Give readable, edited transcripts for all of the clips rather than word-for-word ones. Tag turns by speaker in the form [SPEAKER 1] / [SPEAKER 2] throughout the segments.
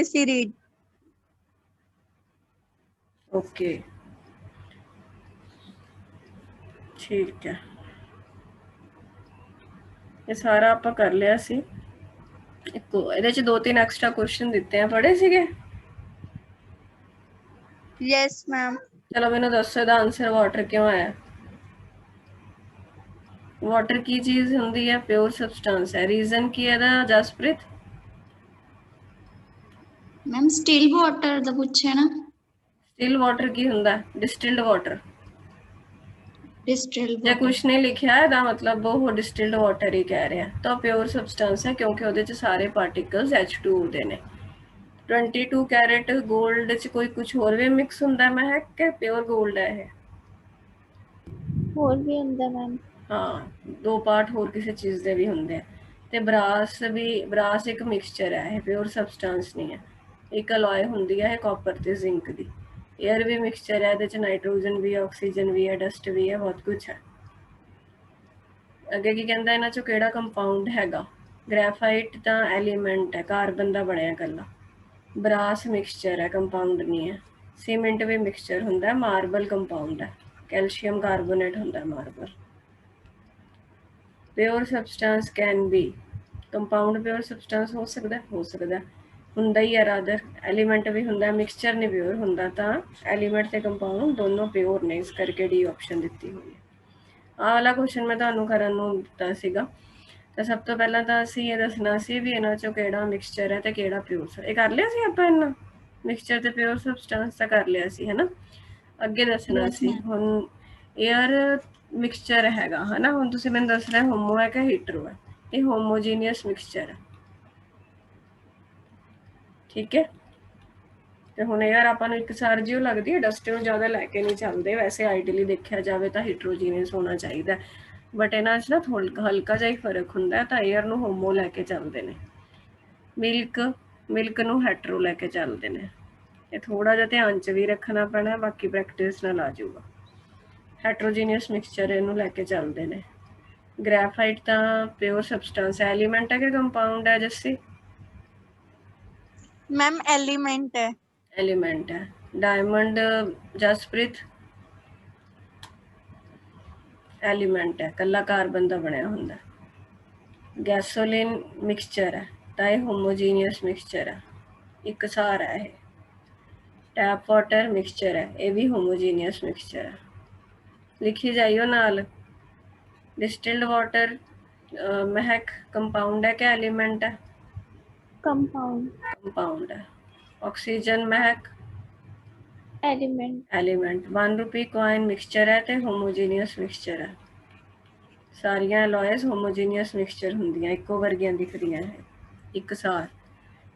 [SPEAKER 1] लेते सी read.
[SPEAKER 2] Okay ठीक है, ये सारा ਆਪਾਂ ਕਰ ਲਿਆ ਸੀ। ਇੱਕ ਇਹਦੇ ਚ 2-3 ਐਕਸਟਰਾ ਕੁਐਸਚਨ ਦਿੱਤੇ ਆ, ਪੜ੍ਹੇ ਸੀਗੇ?
[SPEAKER 1] Yes ma'am.
[SPEAKER 2] ਚਲੋ ਮੈਨੂੰ ਦੱਸੋ ਇਹਦਾ ਆਨਸਰ ਵਾਟਰ ਕਿਉਂ ਆਇਆ? ਵਾਟਰ ਕੀ ਚੀਜ਼ ਹੁੰਦੀ ਹੈ? ਪਿਓਰ ਸਬਸਟੈਂਸ ਹੈ। ਰੀਜ਼ਨ ਕੀ ਹੈ ਇਹਦਾ ਜਸਪ੍ਰੀਤ?
[SPEAKER 3] मैम स्टिल वाटर दा पूछे ना।
[SPEAKER 2] ਸਟਿਲ ਵਾਟਰ ਕੀ ਹੁੰਦਾ? ਡਿਸਟਿਲਡ ਵਾਟਰ।
[SPEAKER 3] डिस्टिल्ड
[SPEAKER 2] ਜੇ
[SPEAKER 3] वाटर।
[SPEAKER 2] ਕੁਛ ਨਹੀਂ ਲਿਖਿਆ ਇਹਦਾ ਮਤਲਬ ਉਹ ਡਿਸਟਿਲਡ ਵਾਟਰ ਹੀ ਕਹਿ ਰਿਹਾ, ਤਾਂ ਪਿਓਰ ਸਬਸਟੈਂਸ ਹੈ ਕਿਉਂਕਿ ਉਹਦੇ ਚ ਸਾਰੇ ਪਾਰਟੀਕਲਸ H2O ਦੇ ਨੇ। 22 ਕੈਰਟ 골ਡ ਚ ਕੋਈ ਕੁਝ ਹੋਰ ਵੀ ਮਿਕਸ ਹੁੰਦਾ ਹੈ ਕਿ ਪਿਓਰ 골ਡ ਹੈ ਇਹ?
[SPEAKER 1] ਹੋਰ ਵੀ ਹੁੰਦਾ मैम।
[SPEAKER 2] ਹਾਂ, 2 ਪਾਰਟ ਹੋਰ ਕਿਸੇ ਚੀਜ਼ ਦੇ ਵੀ ਹੁੰਦੇ ਆ। ਤੇ ਬਰਾਸ ਵੀ, ਬਰਾਸ ਇੱਕ ਮਿਕਸਚਰ ਹੈ, ਇਹ ਪਿਓਰ ਸਬਸਟੈਂਸ ਨਹੀਂ ਹੈ। ਇੱਕ ਅਲੋਏ ਹੁੰਦੀ ਹੈ ਕਾਪਰ ਤੇ ਜ਼ਿੰਕ ਦੀ। 에ਅਰ ਵੀ ਮਿਕਸਚਰ ਹੈ, ਇਹਦੇ ਚ ਨਾਈਟ੍ਰੋਜਨ ਵੀ ਹੈ, ਆਕਸੀਜਨ ਵੀ ਹੈ, ਡਸਟ ਵੀ ਹੈ, ਬਹੁਤ ਕੁਝ ਹੈ। ਅੱਗੇ ਕੀ ਕਹਿੰਦਾ, ਇਹਨਾਂ ਚੋਂ ਕਿਹੜਾ ਕੰਪਾਊਂਡ ਹੈਗਾ? ਗ੍ਰੈਫਾਈਟ ਤਾਂ ਐਲੀਮੈਂਟ ਹੈ, ਕਾਰਬਨ ਦਾ ਬਣਿਆ ਇਕੱਲਾ। ਬਰਾਸ ਮਿਕਸਚਰ ਹੈ, ਕੰਪਾਊਂਡ ਨਹੀਂ ਹੈ। ਸੀਮੈਂਟ ਵੀ ਮਿਕਸਚਰ ਹੁੰਦਾ, ਮਾਰਬਲ ਕੰਪਾਊਂਡ ਹੈ, ਕੈਲਸ਼ੀਅਮ ਕਾਰਬੋਨੇਟ ਹੁੰਦਾ marble. Pure substance can be, compound pure substance ਹੋ ਸਕਦਾ? ਹੋ ਸਕਦਾ, ਹੁੰਦਾ ਹੀ ਹੈ ਰਾਦਰ। ਐਲੀਮੈਂਟ ਵੀ ਹੁੰਦਾ, ਮਿਕਸਚਰ ਨਹੀਂ ਪਿਓਰ ਹੁੰਦਾ, ਤਾਂ ਐਲੀਮੈਂਟ ਤੇ ਕੰਪਾਊਂਡ ਦੋਨੋਂ ਪਿਓਰ ਨੇ, ਇਸ ਕਰਕੇ ਡੀ ਆਪਸ਼ਨ ਦਿੱਤੀ ਹੋਈ ਹੈ। ਆਹ ਵਾਲਾ ਕੁਐਸਚਨ ਮੈਂ ਤੁਹਾਨੂੰ ਕਰਨ ਨੂੰ ਦਿੱਤਾ ਸੀਗਾ, ਤਾਂ ਸਭ ਤੋਂ ਪਹਿਲਾਂ ਤਾਂ ਅਸੀਂ ਇਹ ਦੱਸਣਾ ਸੀ ਵੀ ਇਹਨਾਂ ਚੋਂ ਕਿਹੜਾ ਮਿਕਸਚਰ ਹੈ ਤੇ ਕਿਹੜਾ ਪਿਓਰ। ਇਹ ਕਰ ਲਿਆ ਸੀ ਆਪਾਂ, ਇਹਨਾਂ ਮਿਕਸਚਰ ਤੇ ਪਿਓਰ ਸਬਸਟੈਂਸ ਤਾਂ ਕਰ ਲਿਆ ਸੀ, ਹਨਾ। ਅੱਗੇ ਦੱਸਣਾ
[SPEAKER 3] Yes
[SPEAKER 2] ਸੀ
[SPEAKER 3] ma'am।
[SPEAKER 2] ਹੁਣ 에ਅਰ ਮਿਕਸਚਰ ਹੈਗਾ, ਹਨਾ। ਹੁਣ ਤੁਸੀਂ ਮੈਨੂੰ ਦੱਸ ਰਹੇ ਹੋਮੋ ਹੈ ਕਿ ਹੀਟਰੋ ਹੈ? ਇਹ ਹੋਮੋਜੀਨੀਅਸ ਮਿਕਸਚਰ ਹੈ, ਠੀਕ ਹੈ। ਤੇ ਹੁਣ ਯਾਰ ਆਪਾਂ ਨੂੰ ਇੱਕ ਸਾਰ ਜਿਹੀ ਲੱਗਦੀ ਹੈ, ਡਸਟ ਨੂੰ ਜ਼ਿਆਦਾ ਲੈ ਕੇ ਨਹੀਂ ਚੱਲਦੇ। ਵੈਸੇ ਆਈਡੀਅਲੀ ਦੇਖਿਆ ਜਾਵੇ ਤਾਂ ਹੀਟਰੋਜੀਨੀਅਸ ਹੋਣਾ ਚਾਹੀਦਾ, ਬਟ ਇਹਨਾਂ 'ਚ ਨਾ ਹਲਕਾ ਜਿਹਾ ਹੀ ਫਰਕ ਹੁੰਦਾ, ਤਾਂ 에ਅਰ ਨੂੰ ਹੋਮੋ ਲੈ ਕੇ ਚੱਲਦੇ ਨੇ। ਮਿਲਕ ਨੂੰ ਹੈਟਰੋ ਲੈ ਕੇ ਚੱਲਦੇ ਨੇ। ਇਹ ਥੋੜਾ ਜਿਹਾ ਧਿਆਨ 'ਚ ਵੀ ਰੱਖਣਾ ਪੈਣਾ, ਬਾਕੀ ਪ੍ਰੈਕਟਿਸ ਨਾਲ ਆ ਜਾਊਗਾ। ਹੈਟਰੋਜੀਨੀਅਸ ਮਿਕਸਚਰ ਇਹਨੂੰ ਲੈ ਕੇ ਚੱਲਦੇ ਨੇ। ਗ੍ਰੈਫਾਈਟ ਤਾਂ ਪਿਓਰ ਸਬਸਟੈਂਸ ਹੈ, ਐਲੀਮੈਂਟ ਹੈ ਕਿ ਕੰਪਾਊਂਡ ਹੈ ਜੱਸੀ?
[SPEAKER 1] मैम एलिमेंट है।
[SPEAKER 2] एलिमेंट है। डायमंड जसप्रीत? एलिमेंट है, कला कार्बन का बनया हुंदा। गैसोलीन मिक्सचर है, तो यह होमोजीनियस मिक्सचर है, एक सार है। टैप वाटर मिक्सचर है, यह भी होमोजीनियस मिक्सचर है। लिखी जाइयो नाल। डिस्टिल्ड वाटर महक कंपाउंड है क्या एलिमेंट है?
[SPEAKER 1] कंपाउंड।
[SPEAKER 2] कंपाउंड है। ऑक्सीजन महक
[SPEAKER 1] element.
[SPEAKER 2] Element. 1 rupee coin mixture है तो होमोजीनियस मिक्सचर है। सारियां अलॉयज होमोजीनियस मिक्सचर होंदियां, इक्को वर्गियां दिखदियां है, एक सार।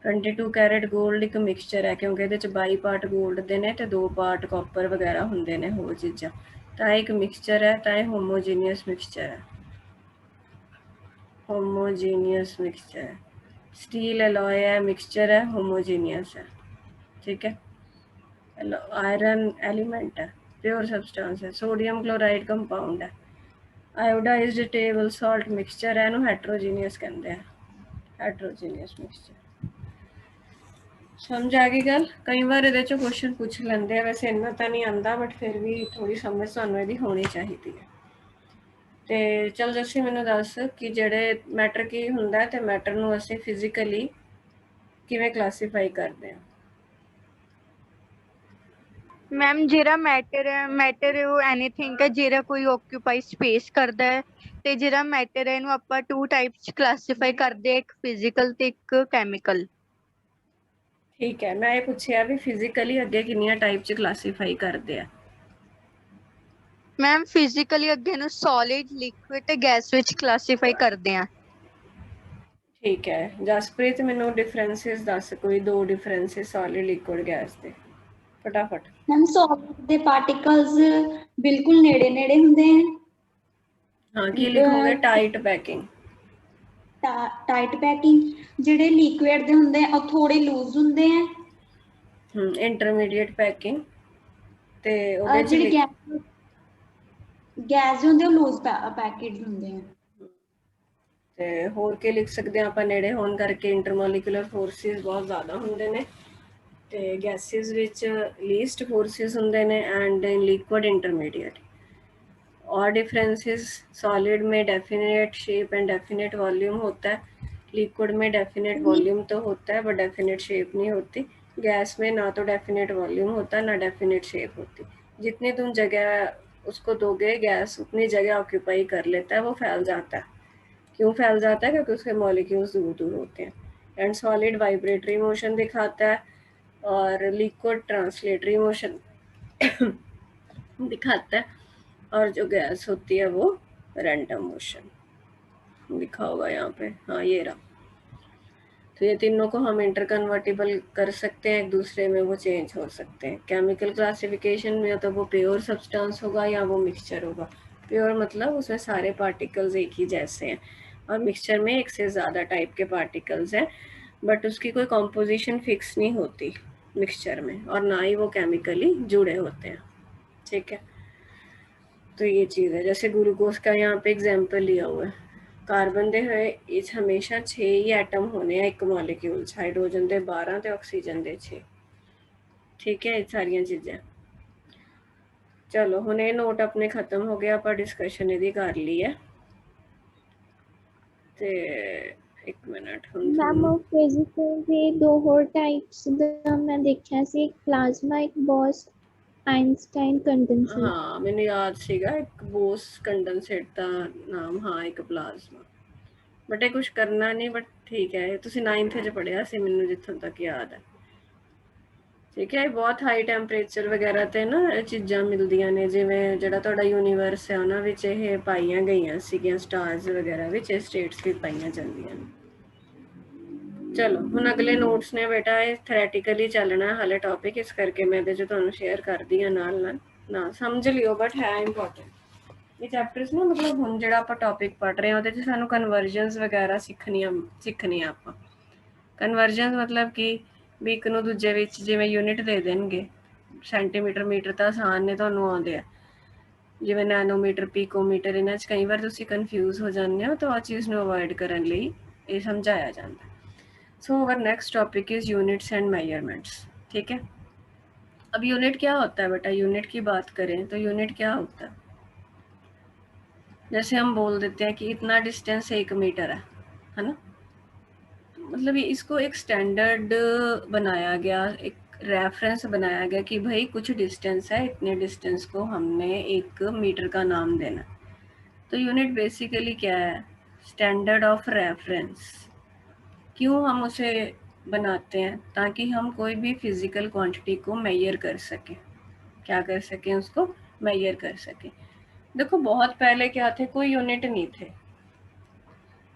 [SPEAKER 2] 22 कैरेट गोल्ड एक मिक्सचर है क्योंकि ये 22 पार्ट गोल्ड के ने तो 2 पार्ट कॉपर वगैरह होंगे ने, होर चीज़ां, तो एक मिक्सचर है, तो यह होमोजीनियस मिक्सचर है। होमोजीनियस मिक्सचर है। स्टील अलॉय है, मिक्सचर है, होमोजीनियस है, ठीक है। आयरन एलिमेंट है, प्योर सब्सटेंस है। सोडियम क्लोराइड कंपाउंड है। आयोडाइज्ड टेबल सॉल्ट मिक्सचर है, इन्हूं हैट्रोजीनियस कहते हैं, हैट्रोजीनियस मिक्सचर। समझ आ गई गल? कई बार ये क्वेश्चन पूछ लेंगे, वैसे इन्ना तो नहीं आता, बट फिर भी थोड़ी समझ सानू इहदी होनी चाहिए है। तो चल जैसे मैनू दस कि जेडे मैटर की हुंदा है, तो मैटर नूं असीं फिजिकली किवें क्लासीफाई करते हैं?
[SPEAKER 1] मैम जेरा मैटर है, मैटर है वो एनीथिंग है जेरा कोई ऑक्यूपाई स्पेस करता है, ते जेरा मैटर है इनू आपां 2 टाइप्स क्लासीफाई करदे, एक फिजिकल ते एक केमिकल।
[SPEAKER 2] ठीक है, मैं ये पूछया भी फिजिकली अगे कितनी टाइप च क्लासीफाई करते हैं?
[SPEAKER 1] मैम फिजिकली अगे नू सॉलिड, लिक्विड ते गैस विच क्लासीफाई करदे हैं।
[SPEAKER 2] ठीक है जसप्रीत, मैनू डिफरेंसिस दस कोई 2 डिफरेंसिस सॉलिड लिक्विड गैस के, फटाफट।
[SPEAKER 3] मैम सॉलिड दे पार्टिकल्स बिल्कुल नेड़े नेड़े हुंदे हैं।
[SPEAKER 2] हाँ की लिखोगे? Tight packing.
[SPEAKER 3] Tight packing. जेडे लिक्विड दे हुंदे हैं ਉਹ थोड़े लूज हुंदे हैं।
[SPEAKER 2] इंटरमीडिएट पैकिंग ते ਉਹਦੇ ਚ
[SPEAKER 3] ਜਿਹੜੇ ਗੈਸ ਹੁੰਦੇ ਉਹ ਲੂਜ਼ ਪੈਕੇਟਸ ਹੁੰਦੇ ਆ।
[SPEAKER 2] ਤੇ ਹੋਰ ਕੀ ਲਿਖ ਸਕਦੇ ਹਾਂ ਆਪਾਂ, ਨੇੜੇ ਹੋਣ ਕਰਕੇ ਇੰਟਰਮੋਲੀਕੂਲਰ ਫੋਰਸਿਸ ਬਹੁਤ ਜ਼ਿਆਦਾ ਹੁੰਦੇ ਨੇ, ਤੇ ਗੈਸਿਸ ਵਿੱਚ ਲੀਸਟ ਫੋਰਸਿਸ ਹੁੰਦੇ ਨੇ, ਐਂਡ ਇਨ ਲਿਕੁਇਡ ਇੰਟਰਮੀਡੀਏਟ। और डिफरेंसेस, सॉलिड में definite shape and definite volume होता है, लिक्विड में डेफिनेट वॉल्यूम तो होता है बट डेफिनेट शेप नहीं होती, गैस में ना तो डेफिनेट वॉल्यूम होता है ना डेफिनेट शेप होती। जितनी तुम जगह उसको दोगे गैस उतनी जगह ऑक्यूपाई कर लेता है, वो फैल जाता है। क्यों फैल जाता है? क्योंकि उसके मॉलिक्यूल्स दूर दूर होते हैं। एंड सॉलिड वाइब्रेटरी मोशन दिखाता है और लिक्विड ट्रांसलेटरी मोशन दिखाता है, और जो गैस होती है वो रैंडम मोशन लिखा होगा यहाँ पे, हाँ ये रहा। तो ये तीनों को हम इंटर कन्वर्टिबल कर सकते हैं, एक दूसरे में वो चेंज हो सकते हैं। केमिकल क्लासिफिकेशन में तो वो प्योर सब्सटेंस होगा या वो मिक्सचर होगा। प्योर मतलब उसमें सारे पार्टिकल्स एक ही जैसे हैं, और मिक्सचर में एक से ज़्यादा टाइप के पार्टिकल्स हैं, बट उसकी कोई कॉम्पोजिशन फिक्स नहीं होती मिक्सचर में, और ना ही वो केमिकली जुड़े होते हैं। ठीक है, तो ये चीज़ है। जैसे ग्लूकोज का यहाँ पे एग्जाम्पल लिया हुआ है, कार्बन दे हमेशा 6 ही एटम होने हैं एक मॉलिक्यूल, हाइड्रोजन दे 12 ते ऑक्सीजन दे 6। ठीक है, ये सारिया चीज़ें। चलो हुण ये नोट अपने खत्म हो गया, आप डिस्कशन यदि कर ली है। ते एक मिनट
[SPEAKER 4] मैम फिजिकल ਦੇ ਦੋ ਹੋਰ ਟਾਈਪਸ ਦਾ ਮੈਂ ਦੇਖਿਆ ਸੀ, ਇੱਕ ਪਲਾਜ਼ਮਾ, ਇੱਕ ਬੋਸ ਆਇਨਸਟਾਈਨ ਕੰਡੈਂਸੇਟ।
[SPEAKER 2] हाँ मैंने याद सीगा, एक बोस कंडेंसेट का नाम, हाँ एक प्लाज्मा, बट ये कुछ करना नहीं, बट ठीक है, तुसी 9th च पढ़िया सी, मैनू जिथों तक याद है। ठीक है, बहुत हाई टैंपरेचर वगैरह ते ना चीज़ां मिलदियां ने, जिवें जिहड़ा तुहाडा यूनीवर्स है उहनां विच इह पाईयां गईयां सीगीआं, स्टार्स वगैरह विच स्टेट्स भी पाईयां जांदियां ने। चलो हुण अगले नोट्स ने बेटा ये थैरेटिकली चलना है हाले टॉपिक, इस करके मैं इहदे च तुहानूं शेयर करदी हां नाल नाल, ना समझ लिओ बट है इंपॉर्टेंट। ये चैप्टर्स ना मतलब हुण जिहड़ा आपां टॉपिक पढ़ रहे हैं ਉਹਦੇ 'ਚ ਸਾਨੂੰ ਕਨਵਰਜਨਸ ਵਗੈਰਾ ਸਿੱਖਣੀਆਂ ਆਪਾਂ। ਕਨਵਰਜਨਸ ਮਤਲਬ ਕਿ ਵੀ ਇੱਕ ਨੂੰ ਦੂਜੇ ਵਿੱਚ ਜਿਵੇਂ ਯੂਨਿਟ ਦੇ ਦੇਣਗੇ, ਸੈਂਟੀਮੀਟਰ ਮੀਟਰ ਤਾਂ ਆਸਾਨ ਨੇ ਤੁਹਾਨੂੰ ਆਉਂਦੇ ਆ, ਜਿਵੇਂ ਨੈਨੋਮੀਟਰ ਪੀਕੋਮੀਟਰ, ਇਹਨਾਂ 'ਚ ਕਈ ਵਾਰ ਤੁਸੀਂ ਕਨਫਿਊਜ਼ ਹੋ ਜਾਂਦੇ ਹੋ, ਤਾਂ ਉਹ ਚੀਜ਼ ਨੂੰ ਅਵੋਇਡ ਕਰਨ ਲਈ ਇਹ ਸਮਝਾਇਆ ਜਾਂਦਾ। So our next topic is units and measurements. ठीक है, अब यूनिट क्या होता है बेटा, यूनिट की बात करें तो यूनिट क्या होता है, जैसे हम बोल देते हैं कि इतना डिस्टेंस 1 मीटर है ना, मतलब इसको एक स्टैंडर्ड बनाया गया, एक रेफरेंस बनाया गया कि भाई कुछ डिस्टेंस है, इतने डिस्टेंस को हमने 1 मीटर का नाम देना। तो यूनिट बेसिकली क्या है, स्टैंडर्ड ऑफ रेफरेंस। क्यों हम उसे बनाते हैं, ताकि हम कोई भी फिजिकल क्वांटिटी को मेजर कर सकें, क्या कर सकें, उसको मेजर कर सकें। देखो बहुत पहले क्या थे, कोई यूनिट नहीं थे,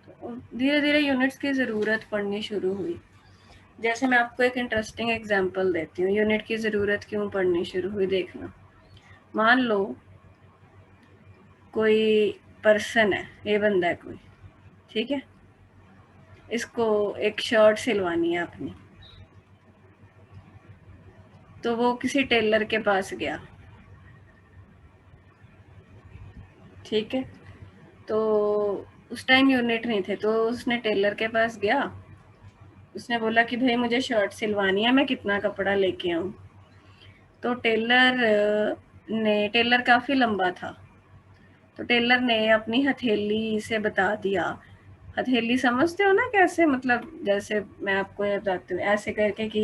[SPEAKER 2] तो धीरे धीरे यूनिट्स की ज़रूरत पड़नी शुरू हुई। जैसे मैं आपको एक इंटरेस्टिंग एग्जांपल देती हूँ, यूनिट की ज़रूरत क्यों पड़नी शुरू हुई, देखना। मान लो कोई पर्सन है, ये बंदा है कोई, ठीक है, इसको एक शर्ट सिलवानी है अपनी, तो वो किसी टेलर के पास गया। ठीक है, तो उस टाइम यूनिट नहीं थे, तो उसने टेलर के पास गया, उसने बोला कि भाई मुझे शर्ट सिलवानी है, मैं कितना कपड़ा लेके आऊँ। तो टेलर काफ़ी लंबा था, तो टेलर ने अपनी हथेली से बता दिया। हथेली समझते हो ना कैसे, मतलब जैसे मैं आपको ये बताती हूँ, ऐसे करके कि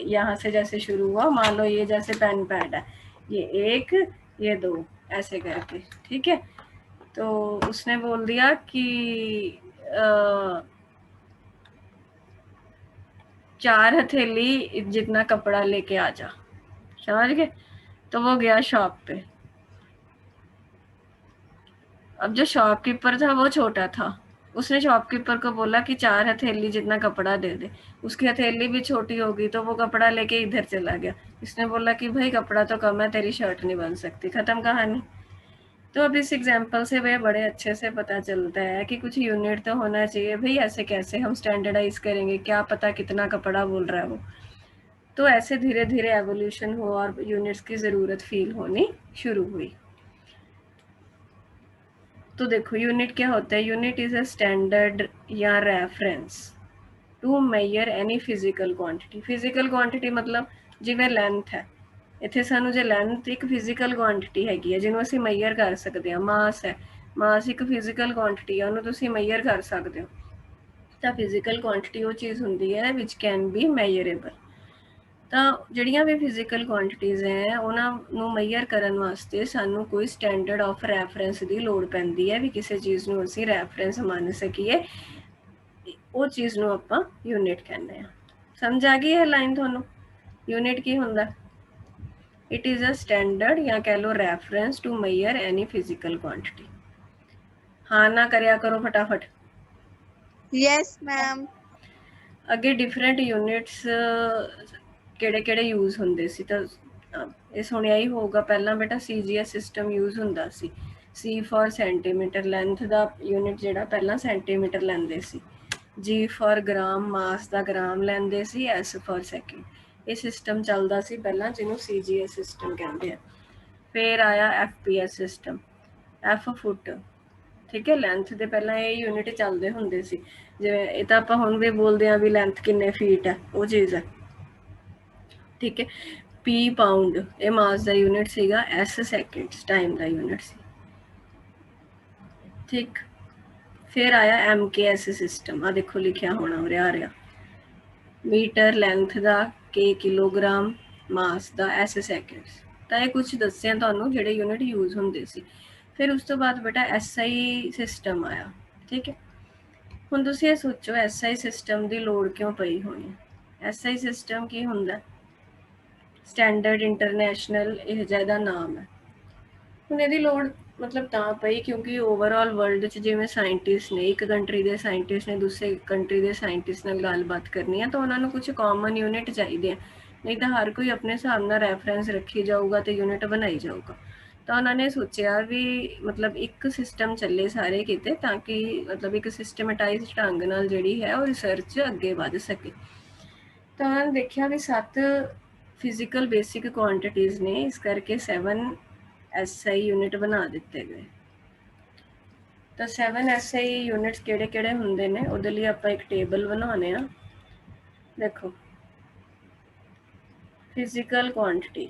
[SPEAKER 2] यहाँ से जैसे शुरू हुआ, मान लो ये जैसे पेन पैड है, ये 1 ये 2 ऐसे करके, ठीक है। तो उसने बोल दिया कि 4 हथेली जितना कपड़ा लेके आ जा, समझ गए। तो वो गया शॉप पे, अब जो शॉपकीपर था वो छोटा था, उसने शॉपकीपर को बोला कि 4 हथेली जितना कपड़ा दे दे। उसकी हथेली भी छोटी होगी, तो वो कपड़ा लेके इधर चला गया। इसने बोला कि भाई कपड़ा तो कम है, तेरी शर्ट नहीं बन सकती, ख़त्म कहानी। तो अब इस एग्जाम्पल से वह बड़े अच्छे से पता चलता है कि कुछ यूनिट तो होना चाहिए भाई, ऐसे कैसे हम स्टैंडर्डाइज करेंगे, क्या पता कितना कपड़ा बोल रहा है वो। तो ऐसे धीरे धीरे एवोल्यूशन हुआ और यूनिट्स की ज़रूरत फील होनी शुरू हुई। तो देखो यूनिट क्या होता है, यूनिट इज अ स्टैंडर्ड या reference to measure any physical quantity. Physical quantity मतलब जिवें लेंथ है, ਇੱਥੇ ਸਾਨੂੰ ਜੇ ਲੈਂਥ ਇੱਕ ਫਿਜ਼ੀਕਲ ਕੁਆਂਟੀਟੀ ਹੈਗੀ ਹੈ ਜਿਹਨੂੰ ਅਸੀਂ ਮੈਜ਼ਰ ਕਰ ਸਕਦੇ ਹਾਂ। ਮਾਸ ਹੈ, ਮਾਸ ਇੱਕ ਫਿਜ਼ੀਕਲ ਕੁਆਂਟੀਟੀ ਹੈ, ਉਹਨੂੰ ਤੁਸੀਂ ਮੈਜ਼ਰ ਕਰ ਸਕਦੇ ਹੋ। ਤਾਂ ਫਿਜ਼ੀਕਲ ਕੁਆਂਟੀਟੀ ਉਹ ਚੀਜ਼ ਹੁੰਦੀ ਹੈ ਵਿਚ ਕੈਨ ਬੀ ਮੈਜ਼ਰੇਬਲ। ਤਾਂ ਜਿਹੜੀਆਂ ਵੀ ਫਿਜ਼ੀਕਲ ਕੁਆਂਟੀਟੀਜ਼ ਹੈ ਉਹਨਾਂ ਨੂੰ ਮੈਜ਼ਰ ਕਰਨ ਵਾਸਤੇ ਸਾਨੂੰ ਕੋਈ ਸਟੈਂਡਰਡ ਆਫ ਰੈਫਰੈਂਸ ਦੀ ਲੋੜ ਪੈਂਦੀ ਹੈ ਵੀ ਕਿਸੇ ਚੀਜ਼ ਨੂੰ ਅਸੀਂ ਰੈਫਰੈਂਸ ਮੰਨ ਸਕੀਏ, ਉਹ ਚੀਜ਼ ਨੂੰ ਆਪਾਂ ਯੂਨਿਟ ਕਹਿੰਦੇ ਹਾਂ। ਸਮਝ ਆ ਗਈ ਇਹ ਲਾਈਨ ਤੁਹਾਨੂੰ? ਯੂਨਿਟ ਕੀ ਹੁੰਦਾ? It is a standard या कह लो reference to measure any physical quantity। हाँ ना करया करो फटाफट।
[SPEAKER 1] Yes, ma'am.
[SPEAKER 2] ਅੱਗੇ ਡਿਫਰੈਂਟ ਯੂਨਿਟਸ ਕਿਹੜੇ ਕਿਹੜੇ ਯੂਜ਼ ਹੁੰਦੇ ਸੀ ਤਾਂ ਇਹ ਸੁਣਿਆ ਹੀ ਹੋਊਗਾ ਪਹਿਲਾਂ ਬੇਟਾ CGS ਸਿਸਟਮ ਯੂਜ਼ ਹੁੰਦਾ ਸੀ। C for centimetre, length the unit ਜਿਹੜਾ ਪਹਿਲਾਂ ਸੈਂਟੀਮੀਟਰ ਲੈਂਦੇ ਸੀ। G for gram, mass the gram ਲੈਂਦੇ ਸੀ। S for second. ਇਹ ਸਿਸਟਮ ਚੱਲਦਾ ਸੀ ਪਹਿਲਾਂ ਜਿਹਨੂੰ CGS ਸਿਸਟਮ ਕਹਿੰਦੇ ਆ। ਫਿਰ ਆਇਆ FPS ਸਿਸਟਮ, F ਫੁੱਟ, ਠੀਕ ਹੈ। ਲੈਂਥ ਦੇ ਪਹਿਲਾਂ ਇਹ ਯੂਨਿਟ ਚੱਲਦੇ ਹੁੰਦੇ ਸੀ, ਜਿਵੇਂ ਇਹ ਤਾਂ ਆਪਾਂ ਹੁਣ ਵੀ ਬੋਲਦੇ ਹਾਂ ਵੀ ਲੈਂਥ ਕਿੰਨੇ ਫੀਟ ਹੈ, ਉਹ ਚੀਜ਼ ਹੈ, ਠੀਕ ਹੈ। P ਪਾਊਂਡ, ਇਹ ਮਾਸ ਦਾ ਯੂਨਿਟ ਸੀਗਾ। S ਸੈਕਿੰਡਸ, ਟਾਈਮ ਦਾ ਯੂਨਿਟ ਸੀ, ਠੀਕ। ਫਿਰ ਆਇਆ MKS ਸਿਸਟਮ, ਆ ਦੇਖੋ ਲਿਖਿਆ ਹੋਣਾ ਉਰੇ ਆ ਰਿਹਾ, ਮੀਟਰ ਲੈਂਥ ਦਾ, K ਕਿਲੋਗ੍ਰਾਮ, ਮਾਸ ਦਾ, S ਸੈਕਿੰਡਸ। ਤਾਂ ਇਹ ਕੁਝ ਦੱਸਿਆ ਤੁਹਾਨੂੰ ਜਿਹੜੇ ਯੂਨਿਟ ਯੂਜ਼ ਹੁੰਦੇ ਸੀ। ਫਿਰ ਉਸ ਤੋਂ ਬਾਅਦ ਬੇਟਾ SI ਸਿਸਟਮ ਆਇਆ, ਠੀਕ ਹੈ। ਹੁਣ ਤੁਸੀਂ ਇਹ ਸੋਚੋ SI ਸਿਸਟਮ ਦੀ ਲੋੜ ਕਿਉਂ ਪਈ ਹੋਣੀ? SI ਸਿਸਟਮ ਕੀ ਹੁੰਦਾ? ਸਟੈਂਡਰਡ ਇੰਟਰਨੈਸ਼ਨਲ, ਇਹ ਜਿਹਾ ਇਹਦਾ ਨਾਮ ਹੈ। ਹੁਣ ਇਹਦੀ ਲੋੜ ਮਤਲਬ ਤਾਂ ਪਈ ਕਿਉਂਕਿ ਓਵਰਆਲ ਵਰਲਡ 'ਚ ਜਿਵੇਂ ਸਾਇੰਟਿਸਟ ਨੇ, ਇੱਕ ਕੰਟਰੀ ਦੇ ਸਾਇੰਟਿਸਟ ਨੇ ਦੂਸਰੇ ਕੰਟਰੀ ਦੇ ਸਾਇੰਟਿਸਟ ਨਾਲ ਗੱਲਬਾਤ ਕਰਨੀ ਹੈ ਤਾਂ ਉਹਨਾਂ ਨੂੰ ਕੁਝ ਕਾਮਨ ਯੂਨਿਟ ਚਾਹੀਦੇ ਆ, ਨਹੀਂ ਤਾਂ ਹਰ ਕੋਈ ਆਪਣੇ ਹਿਸਾਬ ਨਾਲ ਰੈਫਰੈਂਸ ਰੱਖੀ ਜਾਊਗਾ ਤੇ ਯੂਨਿਟ ਬਣਾਈ ਜਾਊਗਾ। ਤਾਂ ਉਹਨਾਂ ਨੇ ਸੋਚਿਆ ਵੀ ਮਤਲਬ ਇੱਕ ਸਿਸਟਮ ਚੱਲੇ ਸਾਰੇ ਕਿਤੇ ਤਾਂ ਕਿ ਮਤਲਬ ਇੱਕ ਸਿਸਟਮੈਟਾਈਜ਼ਡ ਢੰਗ ਨਾਲ ਜਿਹੜੀ ਹੈ ਉਹ ਰਿਸਰਚ ਅੱਗੇ ਵੱਧ ਸਕੇ। ਤਾਂ ਉਹਨਾਂ ਨੇ ਦੇਖਿਆ ਵੀ 7 ਫਿਜ਼ੀਕਲ ਬੇਸਿਕ ਕੁਆਂਟੀਟੀਜ਼ ਨੇ, ਇਸ ਕਰਕੇ 7 SI ਯੂਨਿਟ ਬਣਾ ਦਿੱਤੇ ਗਏ। ਤਾਂ 7 SI ਯੂਨਿਟਸ ਕਿਹੜੇ ਕਿਹੜੇ ਹੁੰਦੇ ਨੇ ਉਹਦੇ ਲਈ ਆਪਾਂ ਇੱਕ ਟੇਬਲ ਬਣਾਉਣੇ ਆ। ਦੇਖੋ ਫਿਜ਼ੀਕਲ ਕੁਆਂਟੀਟੀ,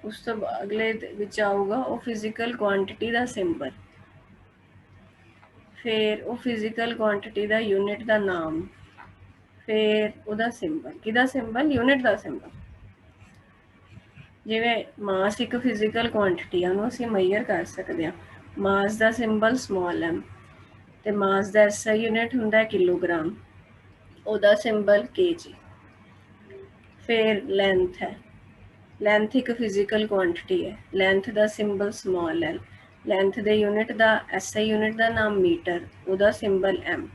[SPEAKER 2] ਉਸ ਤੋਂ ਅਗਲੇ ਵਿੱਚ ਆਊਗਾ ਉਹ ਫਿਜ਼ੀਕਲ ਕੁਆਂਟੀਟੀ ਦਾ ਸਿੰਬਲ, ਫਿਰ ਉਹ ਫਿਜ਼ੀਕਲ ਕੁਆਂਟੀਟੀ ਦਾ ਯੂਨਿਟ ਦਾ ਨਾਮ, ਫਿਰ ਉਹਦਾ ਸਿੰਬਲ। ਕਿਹਦਾ ਸਿੰਬਲ? ਯੂਨਿਟ ਦਾ ਸਿੰਬਲ। ਜਿਵੇਂ ਮਾਸ ਇੱਕ ਫਿਜ਼ੀਕਲ ਕੁਆਂਟੀਟੀ ਆ, ਉਹਨੂੰ ਅਸੀਂ ਮੈਜ਼ਰ ਕਰ ਸਕਦੇ ਹਾਂ। ਮਾਸ ਦਾ ਸਿੰਬਲ ਸਮਾਲ m, ਤੇ ਮਾਸ ਦਾ SI ਯੂਨਿਟ ਹੁੰਦਾ ਕਿਲੋਗ੍ਰਾਮ, ਉਹਦਾ ਸਿੰਬਲ kg। ਫਿਰ ਲੈਂਥ ਹੈ, ਲੈਂਥ ਇੱਕ ਫਿਜ਼ੀਕਲ ਕੁਆਂਟੀਟੀ ਹੈ, ਲੈਂਥ ਦਾ ਸਿੰਬਲ ਸਮਾਲ l, ਲੈਂਥ ਦੇ ਯੂਨਿਟ ਦਾ SI ਯੂਨਿਟ ਦਾ ਨਾਮ ਮੀਟਰ, ਉਹਦਾ ਸਿੰਬਲ m।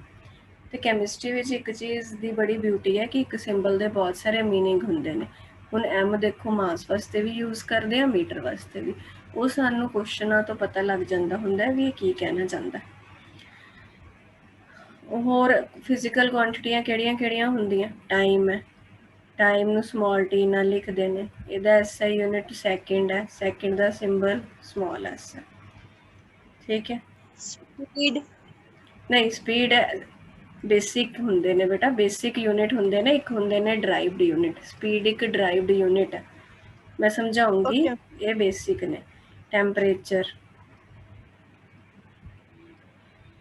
[SPEAKER 2] ਤੇ ਕੈਮਿਸਟਰੀ ਵਿੱਚ ਇੱਕ ਚੀਜ਼ ਦੀ ਬੜੀ ਬਿਊਟੀ ਹੈ ਕਿ ਇੱਕ ਸਿੰਬਲ ਦੇ ਬਹੁਤ ਸਾਰੇ ਮੀਨਿੰਗ ਹੁੰਦੇ ਨੇ। ਹੁਣ m ਦੇਖੋ ਮਾਸ ਵਾਸਤੇ ਵੀ ਯੂਜ਼ ਕਰਦੇ ਆ, ਮੀਟਰ ਵਾਸਤੇ ਵੀ। ਉਹ ਸਾਨੂੰ ਕੁਐਸਚਨਾਂ ਤੋਂ ਪਤਾ ਲੱਗ ਜਾਂਦਾ ਹੁੰਦਾ ਵੀ ਇਹ ਕੀ ਕਹਿਣਾ ਚਾਹੁੰਦਾ। ਹੋਰ ਫਿਜ਼ੀਕਲ ਕੁਆਂਟੀਟੀਆਂ ਕਿਹੜੀਆਂ ਕਿਹੜੀਆਂ ਹੁੰਦੀਆਂ? ਟਾਈਮ ਹੈ, ਟਾਈਮ ਨੂੰ ਸਮਾਲ t ਨਾਲ ਲਿਖਦੇ ਨੇ, ਇਹਦਾ SI ਯੂਨਿਟ ਸੈਕਿੰਡ ਹੈ, ਸੈਕਿੰਡ ਦਾ ਸਿੰਬਲ ਸਮਾਲ s ਹੈ, ਠੀਕ ਹੈ।
[SPEAKER 1] Speed.
[SPEAKER 2] ਨਹੀਂ, ਸਪੀਡ ਬੇਸਿਕ ਹੁੰਦੇ ਨੇ ਬੇਟਾ, ਬੇਸਿਕ ਯੂਨਿਟ ਹੁੰਦੇ ਨੇ, ਇੱਕ ਹੁੰਦੇ ਨੇ ਡਰਾਈਵਡ ਯੂਨਿਟ। ਸਪੀਡ ਇੱਕ ਡਰਾਈਵਡ ਯੂਨਿਟ ਹੈ, ਮੈਂ ਸਮਝਾਉਂਗੀ। ਇਹ ਬੇਸਿਕ ਨੇ। ਟੈਂਪਰੇਚਰ,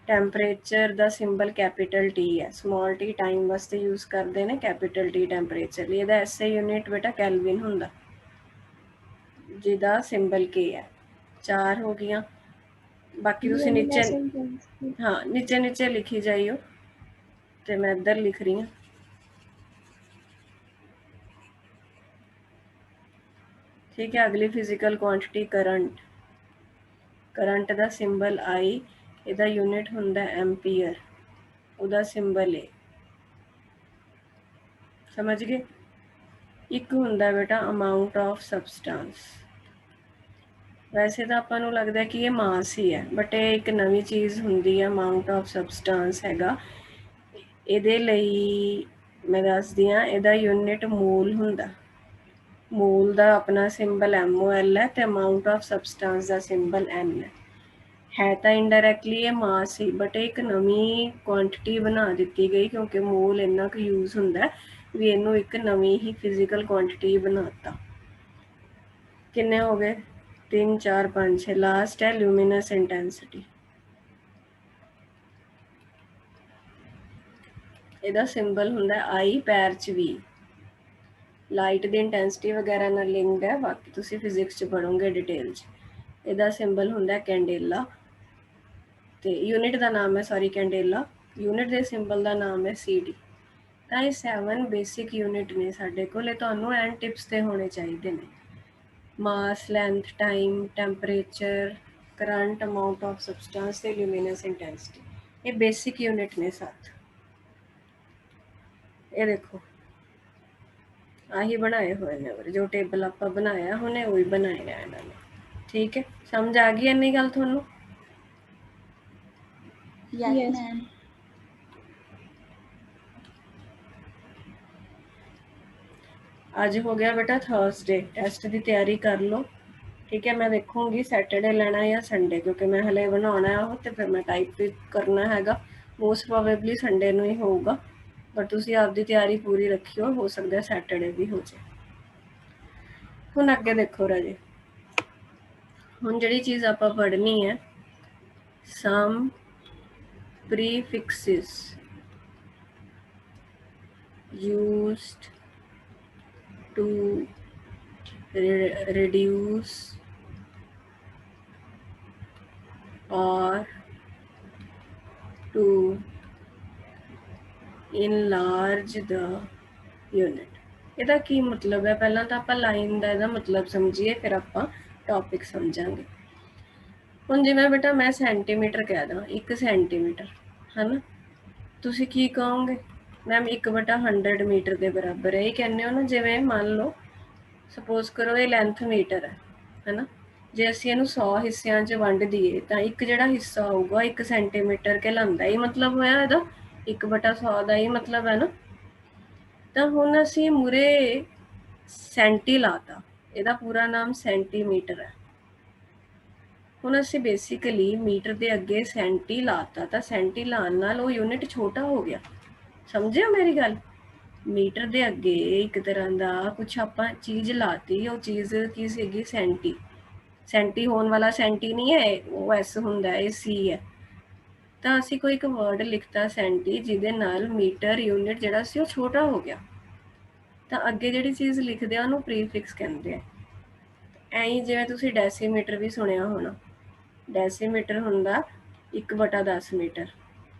[SPEAKER 2] ਟੈਂਪਰੇਚਰ ਦਾ ਸਿੰਬਲ ਕੈਪੀਟਲ T ਹੈ, ਸਮਾਲ t ਟਾਈਮ ਵਾਸਤੇ ਯੂਜ਼ ਕਰਦੇ ਨੇ, ਕੈਪੀਟਲ T ਟੈਂਪਰੇਚਰ ਲਈ। ਇਹਦਾ SI ਯੂਨਿਟ ਬੇਟਾ ਕੈਲਵਿਨ ਹੁੰਦਾ, ਜਿਹਦਾ ਸਿੰਬਲ K ਹੈ। 4 ਹੋ ਗਈਆਂ। ਬਾਕੀ ਤੁਸੀਂ ਨੀਚੇ, ਹਾਂ ਨੀਚੇ ਨੀਚੇ ਲਿਖੀ ਜਾਈਓ ਤੇ ਮੈਂ ਇੱਧਰ ਲਿਖ ਰਹੀ ਹਾਂ। ਠੀਕ ਹੈ। ਅਗਲੀ physical quantity current, current the symbol I, ਇਹਦਾ ਯੂਨਿਟ ਹੁੰਦਾ ਐਂਪੀਅਰ, ਉਹਦਾ ਸਿੰਬਲ A। ਸਮਝ ਗਏ? ਇੱਕ ਹੁੰਦਾ ਬੇਟਾ ਅਮਾਊਂਟ ਆਫ ਸਬਸਟੈਂਸ। ਵੈਸੇ ਤਾਂ ਆਪਾਂ ਨੂੰ ਲੱਗਦਾ ਕਿ ਇਹ ਮਾਸ ਹੀ ਹੈ, ਬਟ ਇਹ ਇੱਕ ਨਵੀਂ ਚੀਜ਼ ਹੁੰਦੀ ਹੈ, ਅਮਾਊਂਟ ਆਫ ਸਬਸਟੈਂਸ ਹੈਗਾ। ਇਹਦੇ ਲਈ ਮੈਂ ਦੱਸਦੀ ਹਾਂ, ਇਹਦਾ ਯੂਨਿਟ ਮੋਲ ਹੁੰਦਾ, ਮੋਲ ਦਾ ਆਪਣਾ ਸਿੰਬਲ MOL ਹੈ ਤੇ amount of substance the symbol N ਹੈ ਤਾਂ ਇਨਡਾਇਰੈਕਟਲੀ ਇਹ ਮਾਸ ਹੀ, ਬਟ ਇੱਕ ਨਵੀਂ ਕੁਆਂਟੀਟੀ ਬਣਾ ਦਿੱਤੀ ਗਈ ਕਿਉਂਕਿ ਮੋਲ ਇੰਨਾ ਕੁ ਯੂਜ਼ ਹੁੰਦਾ ਵੀ ਇਹਨੂੰ ਇੱਕ ਨਵੀਂ ਹੀ ਫਿਜ਼ੀਕਲ ਕੁਆਂਟੀਟੀ ਬਣਾਤਾ। ਕਿੰਨੇ ਹੋ ਗਏ? 3 4 5 6। ਲਾਸਟ ਹੈ ਲੂਮੀਨਸ ਇੰਟੈਂਸਿਟੀ। ਇਹਦਾ ਸਿੰਬਲ ਹੁੰਦਾ I ਪੈਰ 'ਚ V। ਲਾਈਟ ਦੀ ਇੰਟੈਂਸਿਟੀ ਵਗੈਰਾ ਨਾਲ ਲਿੰਕਡ ਹੈ, ਬਾਕੀ ਤੁਸੀਂ ਫਿਜ਼ਿਕਸ 'ਚ ਪੜ੍ਹੋਗੇ ਡਿਟੇਲ 'ਚ। ਇਹਦਾ ਸਿੰਬਲ ਹੁੰਦਾ ਕੈਂਡੇਲਾ ਤੇ ਯੂਨਿਟ ਦਾ ਨਾਮ ਹੈ ਕੈਂਡੇਲਾ। ਯੂਨਿਟ ਦੇ ਸਿੰਬਲ ਦਾ ਨਾਮ ਹੈ CD। ਤਾਂ ਇਹ 7 ਬੇਸਿਕ ਯੂਨਿਟ ਨੇ ਸਾਡੇ ਕੋਲ। ਇਹ ਤੁਹਾਨੂੰ ਐਂਡ ਟਿਪਸ ਤੇ ਹੋਣੇ ਚਾਹੀਦੇ ਨੇ। Mass, length, time, temperature, current, amount of substance ਤੇ ਲੂਮੀਨਸ ਇੰਟੈਂਸਿਟੀ। ਇਹ ਬੇਸਿਕ ਯੂਨਿਟ ਨੇ 7। ਇਹ ਦੇਖੋ ਆਹੀ ਬਣਾਏ ਹੋਏ ਨੇ, ਜੋ ਟੇਬਲ ਆਪਾਂ ਬਣਾਇਆ ਹੁਣੇ ਉਹੀ ਬਣਾਇਆ ਇਹਨਾਂ ਨੇ। ਠੀਕ ਹੈ, ਸਮਝ ਆ ਗਈ ਇੰਨੀ ਗੱਲ ਤੁਹਾਨੂੰ?
[SPEAKER 3] Yes,
[SPEAKER 4] Yes.
[SPEAKER 3] ma'am.
[SPEAKER 2] ਅੱਜ ਹੋ ਗਿਆ ਬੇਟਾ ਥਰਸਡੇ। ਟੈਸਟ ਦੀ ਤਿਆਰੀ ਕਰ ਲਓ। ਠੀਕ ਹੈ, ਮੈਂ ਦੇਖੂੰਗੀ ਸੈਟਰਡੇ ਲੈਣਾ ਜਾਂ ਸੰਡੇ, ਕਿਉਂਕਿ ਮੈਂ ਹਲੇ ਬਣਾਉਣਾ ਉਹ ਤੇ ਫਿਰ ਮੈਂ ਟਾਈਪ ਵੀ ਕਰਨਾ ਹੈਗਾ। ਮੋਸਟ ਪ੍ਰੋਬੇਬਲੀ ਸੰਡੇ ਨੂੰ ਹੀ ਹੋਊਗਾ, ਪਰ ਤੁਸੀਂ ਆਪਦੀ ਤਿਆਰੀ ਪੂਰੀ ਰੱਖਿਓ, ਹੋ ਸਕਦਾ ਸੈਟਰਡੇ ਵੀ ਹੋ ਜਾਏ। ਹੁਣ ਅੱਗੇ ਦੇਖੋ ਰਾਜੇ, ਹੁਣ ਜਿਹੜੀ ਚੀਜ਼ ਆਪਾਂ ਪੜ੍ਹਨੀ ਹੈ, ਸਮ prefixes used to reduce or to enlarge the unit। ਇਹਦਾ ਕੀ ਮਤਲਬ ਹੈ? ਪਹਿਲਾਂ ਤਾਂ ਆਪਾਂ ਲਾਈਨ ਦਾ ਇਹਦਾ ਮਤਲਬ ਸਮਝੀਏ, ਫਿਰ ਆਪਾਂ ਟੌਪਿਕ ਸਮਝਾਂਗੇ। ਹੁਣ ਜਿਵੇਂ ਬੇਟਾ ਮੈਂ ਸੈਂਟੀਮੀਟਰ ਕਹਿ ਦਾਂ, 1 ਸੈਂਟੀਮੀਟਰ ਹੈ ਨਾ, ਤੁਸੀਂ ਕੀ ਕਹੋਗੇ? ਮੈਮ 1/100 ਮੀਟਰ ਦੇ ਬਰਾਬਰ ਹੈ। ਇਹ ਕਹਿੰਦੇ ਹੋ ਨਾ, ਜਿਵੇਂ ਮੰਨ ਲਓ ਸਪੋਜ਼ ਕਰੋ ਇਹ ਲੈਂਥ ਮੀਟਰ ਹੈ ਨਾ, ਜੇ ਅਸੀਂ ਇਹਨੂੰ 100 ਹਿੱਸਿਆਂ 'ਚ ਵੰਡ ਦਈਏ ਤਾਂ ਇੱਕ ਜਿਹੜਾ ਹਿੱਸਾ ਹੋਊਗਾ 1 ਸੈਂਟੀਮੀਟਰ ਕਹਿਲਾਉਂਦਾ। ਇਹ ਮਤਲਬ ਹੋਇਆ ਇਹਦਾ 1/100 ਦਾ ਹੀ ਮਤਲਬ ਹੈ ਨਾ। ਤਾਂ ਹੁਣ ਅਸੀਂ ਮੂਰੇ ਸੈਂਟੀ ਲਾਤਾ, ਇਹਦਾ ਪੂਰਾ ਨਾਮ ਸੈਂਟੀਮੀਟਰ ਹੈ। ਹੁਣ ਅਸੀਂ ਬੇਸਿਕਲੀ ਮੀਟਰ ਦੇ ਅੱਗੇ ਸੈਂਟੀ ਲਾਤਾ, ਤਾਂ ਸੈਂਟੀ ਲਾਉਣ ਨਾਲ ਉਹ ਯੂਨਿਟ ਛੋਟਾ ਹੋ ਗਿਆ। ਸਮਝਿਓ ਮੇਰੀ ਗੱਲ? ਮੀਟਰ ਦੇ ਅੱਗੇ ਇੱਕ ਤਰ੍ਹਾਂ ਦਾ ਕੁਛ ਆਪਾਂ ਚੀਜ਼ ਲਾਤੀ, ਉਹ ਚੀਜ਼ ਕੀ ਸੀਗੀ? ਸੈਂਟੀ। ਸੈਂਟੀ ਹੋਣ ਵਾਲਾ ਸੈਂਟੀ ਨਹੀਂ ਹੈ, ਉਹ S ਹੁੰਦਾ, ਇਹ C ਹੈ। ਤਾਂ ਅਸੀਂ ਕੋਈ ਇੱਕ ਵਰਡ ਲਿਖਤਾ ਸੈਂਟੀ, ਜਿਹਦੇ ਨਾਲ ਮੀਟਰ ਯੂਨਿਟ ਜਿਹੜਾ ਸੀ ਉਹ ਛੋਟਾ ਹੋ ਗਿਆ। ਤਾਂ ਅੱਗੇ ਜਿਹੜੀ ਚੀਜ਼ ਲਿਖਦੇ ਆ ਉਹਨੂੰ ਪ੍ਰੀਫਿਕਸ ਕਹਿੰਦੇ ਆ। ਐਂ ਹੀ ਜਿਵੇਂ ਤੁਸੀਂ ਡੈਸੀਮੀਟਰ ਵੀ ਸੁਣਿਆ ਹੋਣਾ। ਡੈਸੀਮੀਟਰ ਹੁੰਦਾ 1/10 ਮੀਟਰ,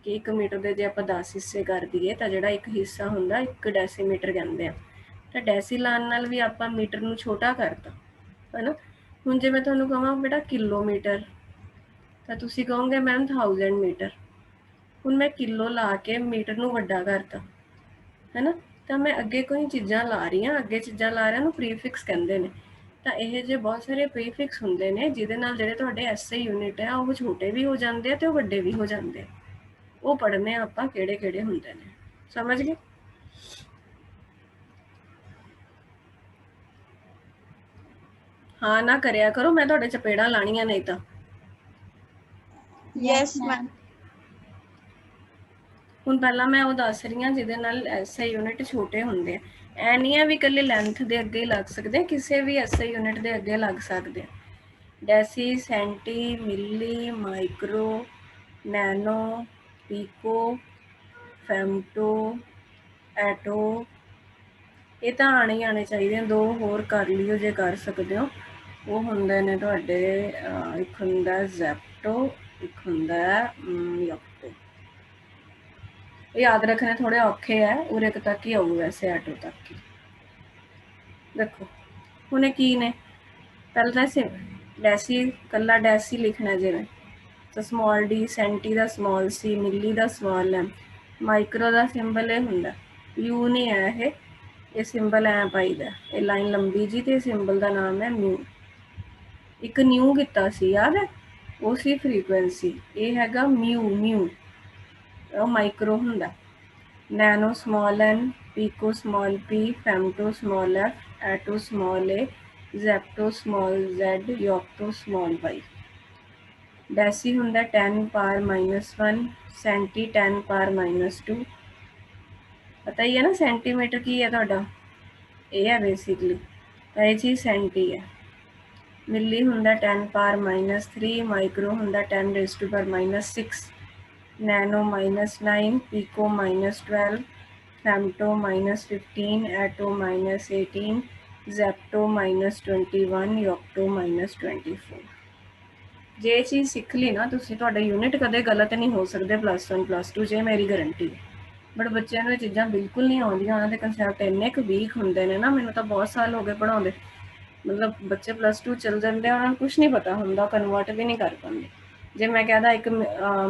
[SPEAKER 2] ਕਿ 1 ਮੀਟਰ ਦੇ ਜੇ ਆਪਾਂ 10 ਹਿੱਸੇ ਕਰ ਦਈਏ ਤਾਂ ਜਿਹੜਾ ਇੱਕ ਹਿੱਸਾ ਹੁੰਦਾ 1 ਡੈਸੀਮੀਟਰ ਕਹਿੰਦੇ ਆ। ਤਾਂ ਡੈਸੀ ਲਾਉਣ ਨਾਲ ਵੀ ਆਪਾਂ ਮੀਟਰ ਨੂੰ ਛੋਟਾ ਕਰਤਾ ਹੈ ਨਾ। ਹੁਣ ਜੇ ਮੈਂ ਤੁਹਾਨੂੰ ਕਹਾਂ ਬੇਟਾ ਕਿਲੋਮੀਟਰ, ਤਾਂ ਤੁਸੀਂ ਕਹੋਗੇ ਮੈਮ 1000 ਮੀਟਰ। ਹੁਣ ਮੈਂ ਕਿਲੋ ਲਾ ਕੇ ਮੀਟਰ ਨੂੰ ਵੱਡਾ ਕਰਤਾ ਹੈ ਨਾ, ਤਾਂ ਮੈਂ ਅੱਗੇ ਕੋਈ ਚੀਜ਼ਾਂ ਲਾ ਰਹੀ ਹਾਂ, ਅੱਗੇ ਚੀਜ਼ਾਂ ਲਾ ਰਹੀਆਂ ਨੂੰ ਪ੍ਰੀਫਿਕਸ ਕਹਿੰਦੇ ਨੇ। ਤਾਂ ਇਹ ਜਿਹੇ ਬਹੁਤ ਸਾਰੇ ਪ੍ਰੀਫਿਕਸ ਹੁੰਦੇ ਨੇ ਜਿਹਦੇ ਨਾਲ ਜਿਹੜੇ ਤੁਹਾਡੇ SI ਯੂਨਿਟ ਹੈ ਉਹ ਛੋਟੇ ਵੀ ਹੋ ਜਾਂਦੇ ਆ ਤੇ ਉਹ ਵੱਡੇ ਵੀ ਹੋ ਜਾਂਦੇ ਆ। ਉਹ ਪੜ੍ਹਨੇ ਆਪਾਂ ਕਿਹੜੇ ਕਿਹੜੇ ਹੁੰਦੇ ਨੇ। ਸਮਝ ਗਏ? ਹਾਂ ਨਾ ਕਰਿਆ ਕਰੋ, ਮੈਂ ਤੁਹਾਡੇ ਚਪੇੜਾਂ ਲਾਣੀਆਂ ਨਹੀਂ ਤਾਂ।
[SPEAKER 3] Yes, ma'am.
[SPEAKER 2] ਹੁਣ ਪਹਿਲਾਂ ਮੈਂ ਉਹ ਦੱਸ ਰਹੀ ਹਾਂ ਜਿਹਦੇ ਨਾਲ SI ਯੂਨਿਟ ਛੋਟੇ ਹੁੰਦੇ ਆ। ਐ ਨਹੀਂ ਹੈ ਵੀ ਇਕੱਲੇ ਲੈਂਥ ਦੇ ਅੱਗੇ ਲੱਗ ਸਕਦੇ, ਕਿਸੇ ਵੀ SI ਯੂਨਿਟ ਦੇ ਅੱਗੇ ਲੱਗ ਸਕਦੇ ਆ। ਡੈਸੀ, ਸੈਂਟੀ, ਮਿਲੀ, ਮਾਈਕਰੋ, ਨੈਨੋ, ਪੀਕੋ, ਫੈਮਟੋ, ਐਟੋ, ਇਹ ਤਾਂ ਆਣੇ ਚਾਹੀਦੇ ਆ। 2 ਹੋਰ ਕਰ ਲਿਓ ਜੇ ਕਰ ਸਕਦੇ ਹੋ। ਉਹ ਹੁੰਦੇ ਨੇ ਤੁਹਾਡੇ, ਇੱਕ ਹੁੰਦਾ ਜ਼ੈਪਟੋ, ਇੱਕ ਹੁੰਦਾ ਯਪਟੋ। ਇਹ ਯਾਦ ਰੱਖਣੇ ਥੋੜੇ ਔਖੇ ਹੈ, ਉਰੇ ਤੱਕ ਹੀ ਆਊ ਵੈਸੇ, ਐਟੋ ਤੱਕ ਹੀ। ਦੇਖੋ ਹੁਣ ਇਹ ਕੀ ਨੇ? ਪਹਿਲਾਂ ਤਾਂ ਡੈਸੀ, ਕੱਲਾ ਡੈਸੀ ਲਿਖਣਾ ਜਿਵੇਂ, ਤਾਂ ਸਮਾਲ ਡੀ, ਸੈਂਟੀ ਦਾ ਸਮਾਲ ਸੀ, ਮਿਲੀ ਦਾ ਸਮਾਲ ਐਮ, ਮਾਈਕਰੋ ਦਾ ਸਿੰਬਲ ਇਹ ਹੁੰਦਾ ਯੂ ਨਹੀਂ ਹੈ, ਇਹ ਸਿੰਬਲ ਐ ਪਾਈਦਾ, ਇਹ ਲਾਈਨ ਲੰਬੀ ਜੀ, ਤੇ ਸਿੰਬਲ ਦਾ ਨਾਮ ਹੈ ਮਿਊ। ਇੱਕ ਨਿਊ ਕੀਤਾ ਸੀ ਯਾਦ ਹੈ, ਉਹ ਸੀ ਫ੍ਰੀਕੁਐਂਸੀ, ਇਹ ਹੈਗਾ ਮਿਊ, ਉਹ ਮਾਈਕਰੋ ਹੁੰਦਾ। Nano small n, pico small p, femto small f, atto small a, zepto small z, yocto small y. Deci ਹੁੰਦਾ 10 ਪਾਵਰ -1, ਸੈਂਟੀ 10 ਪਾਵਰ -2। ਪਤਾ ਹੀ ਹੈ ਨਾ ਸੈਂਟੀਮੀਟਰ ਕੀ ਹੈ ਤੁਹਾਡਾ, ਇਹ ਹੈ ਬੇਸਿਕਲੀ, ਤਾਂ ਇਹ ਚੀਜ਼ ਸੈਂਟੀ ਹੈ। ਮਿਲੀ ਹੁੰਦਾ 10 ਪਾਵਰ -3, ਮਾਈਕਰੋ ਹੁੰਦਾ 10 raised to power -6, ਨੈਨੋ -9, ਪੀਕੋ -12, ਫੈਮਟੋ -15, ਐਟੋ -18, ਜ਼ੈਪਟੋ -21, ਯੋਕਟੋ -24। ਜੇ ਇਹ ਚੀਜ਼ ਸਿੱਖ ਲਈ ਨਾ ਤੁਸੀਂ, ਤੁਹਾਡੇ ਯੂਨਿਟ ਕਦੇ ਗਲਤ ਨਹੀਂ ਹੋ ਸਕਦੇ +1 +2 'ਚ, ਮੇਰੀ ਗਾਰੰਟੀ ਹੈ। ਬਟ ਬੱਚਿਆਂ ਨੂੰ ਇਹ ਚੀਜ਼ਾਂ ਬਿਲਕੁਲ ਨਹੀਂ ਆਉਂਦੀਆਂ, ਉਹਨਾਂ ਦੇ ਕਨਸੈਪਟ ਇੰਨੇ ਕੁ ਵੀਕ ਹੁੰਦੇ ਨੇ ਨਾ, ਮੈਨੂੰ ਤਾਂ ਬਹੁਤ ਸਾਲ ਹੋ ਗਏ ਪੜ੍ਹਾਉਂਦੇ, ਮਤਲਬ ਬੱਚੇ +2 ਚੱਲ ਜਾਂਦੇ ਆ, ਉਹਨਾਂ ਨੂੰ ਕੁਛ ਨਹੀਂ ਪਤਾ ਹੁੰਦਾ, ਕਨਵਰਟ ਵੀ ਨਹੀਂ ਕਰ ਪਾਉਂਦੇ। ਜੇ ਮੈਂ ਕਹਿੰਦਾ 1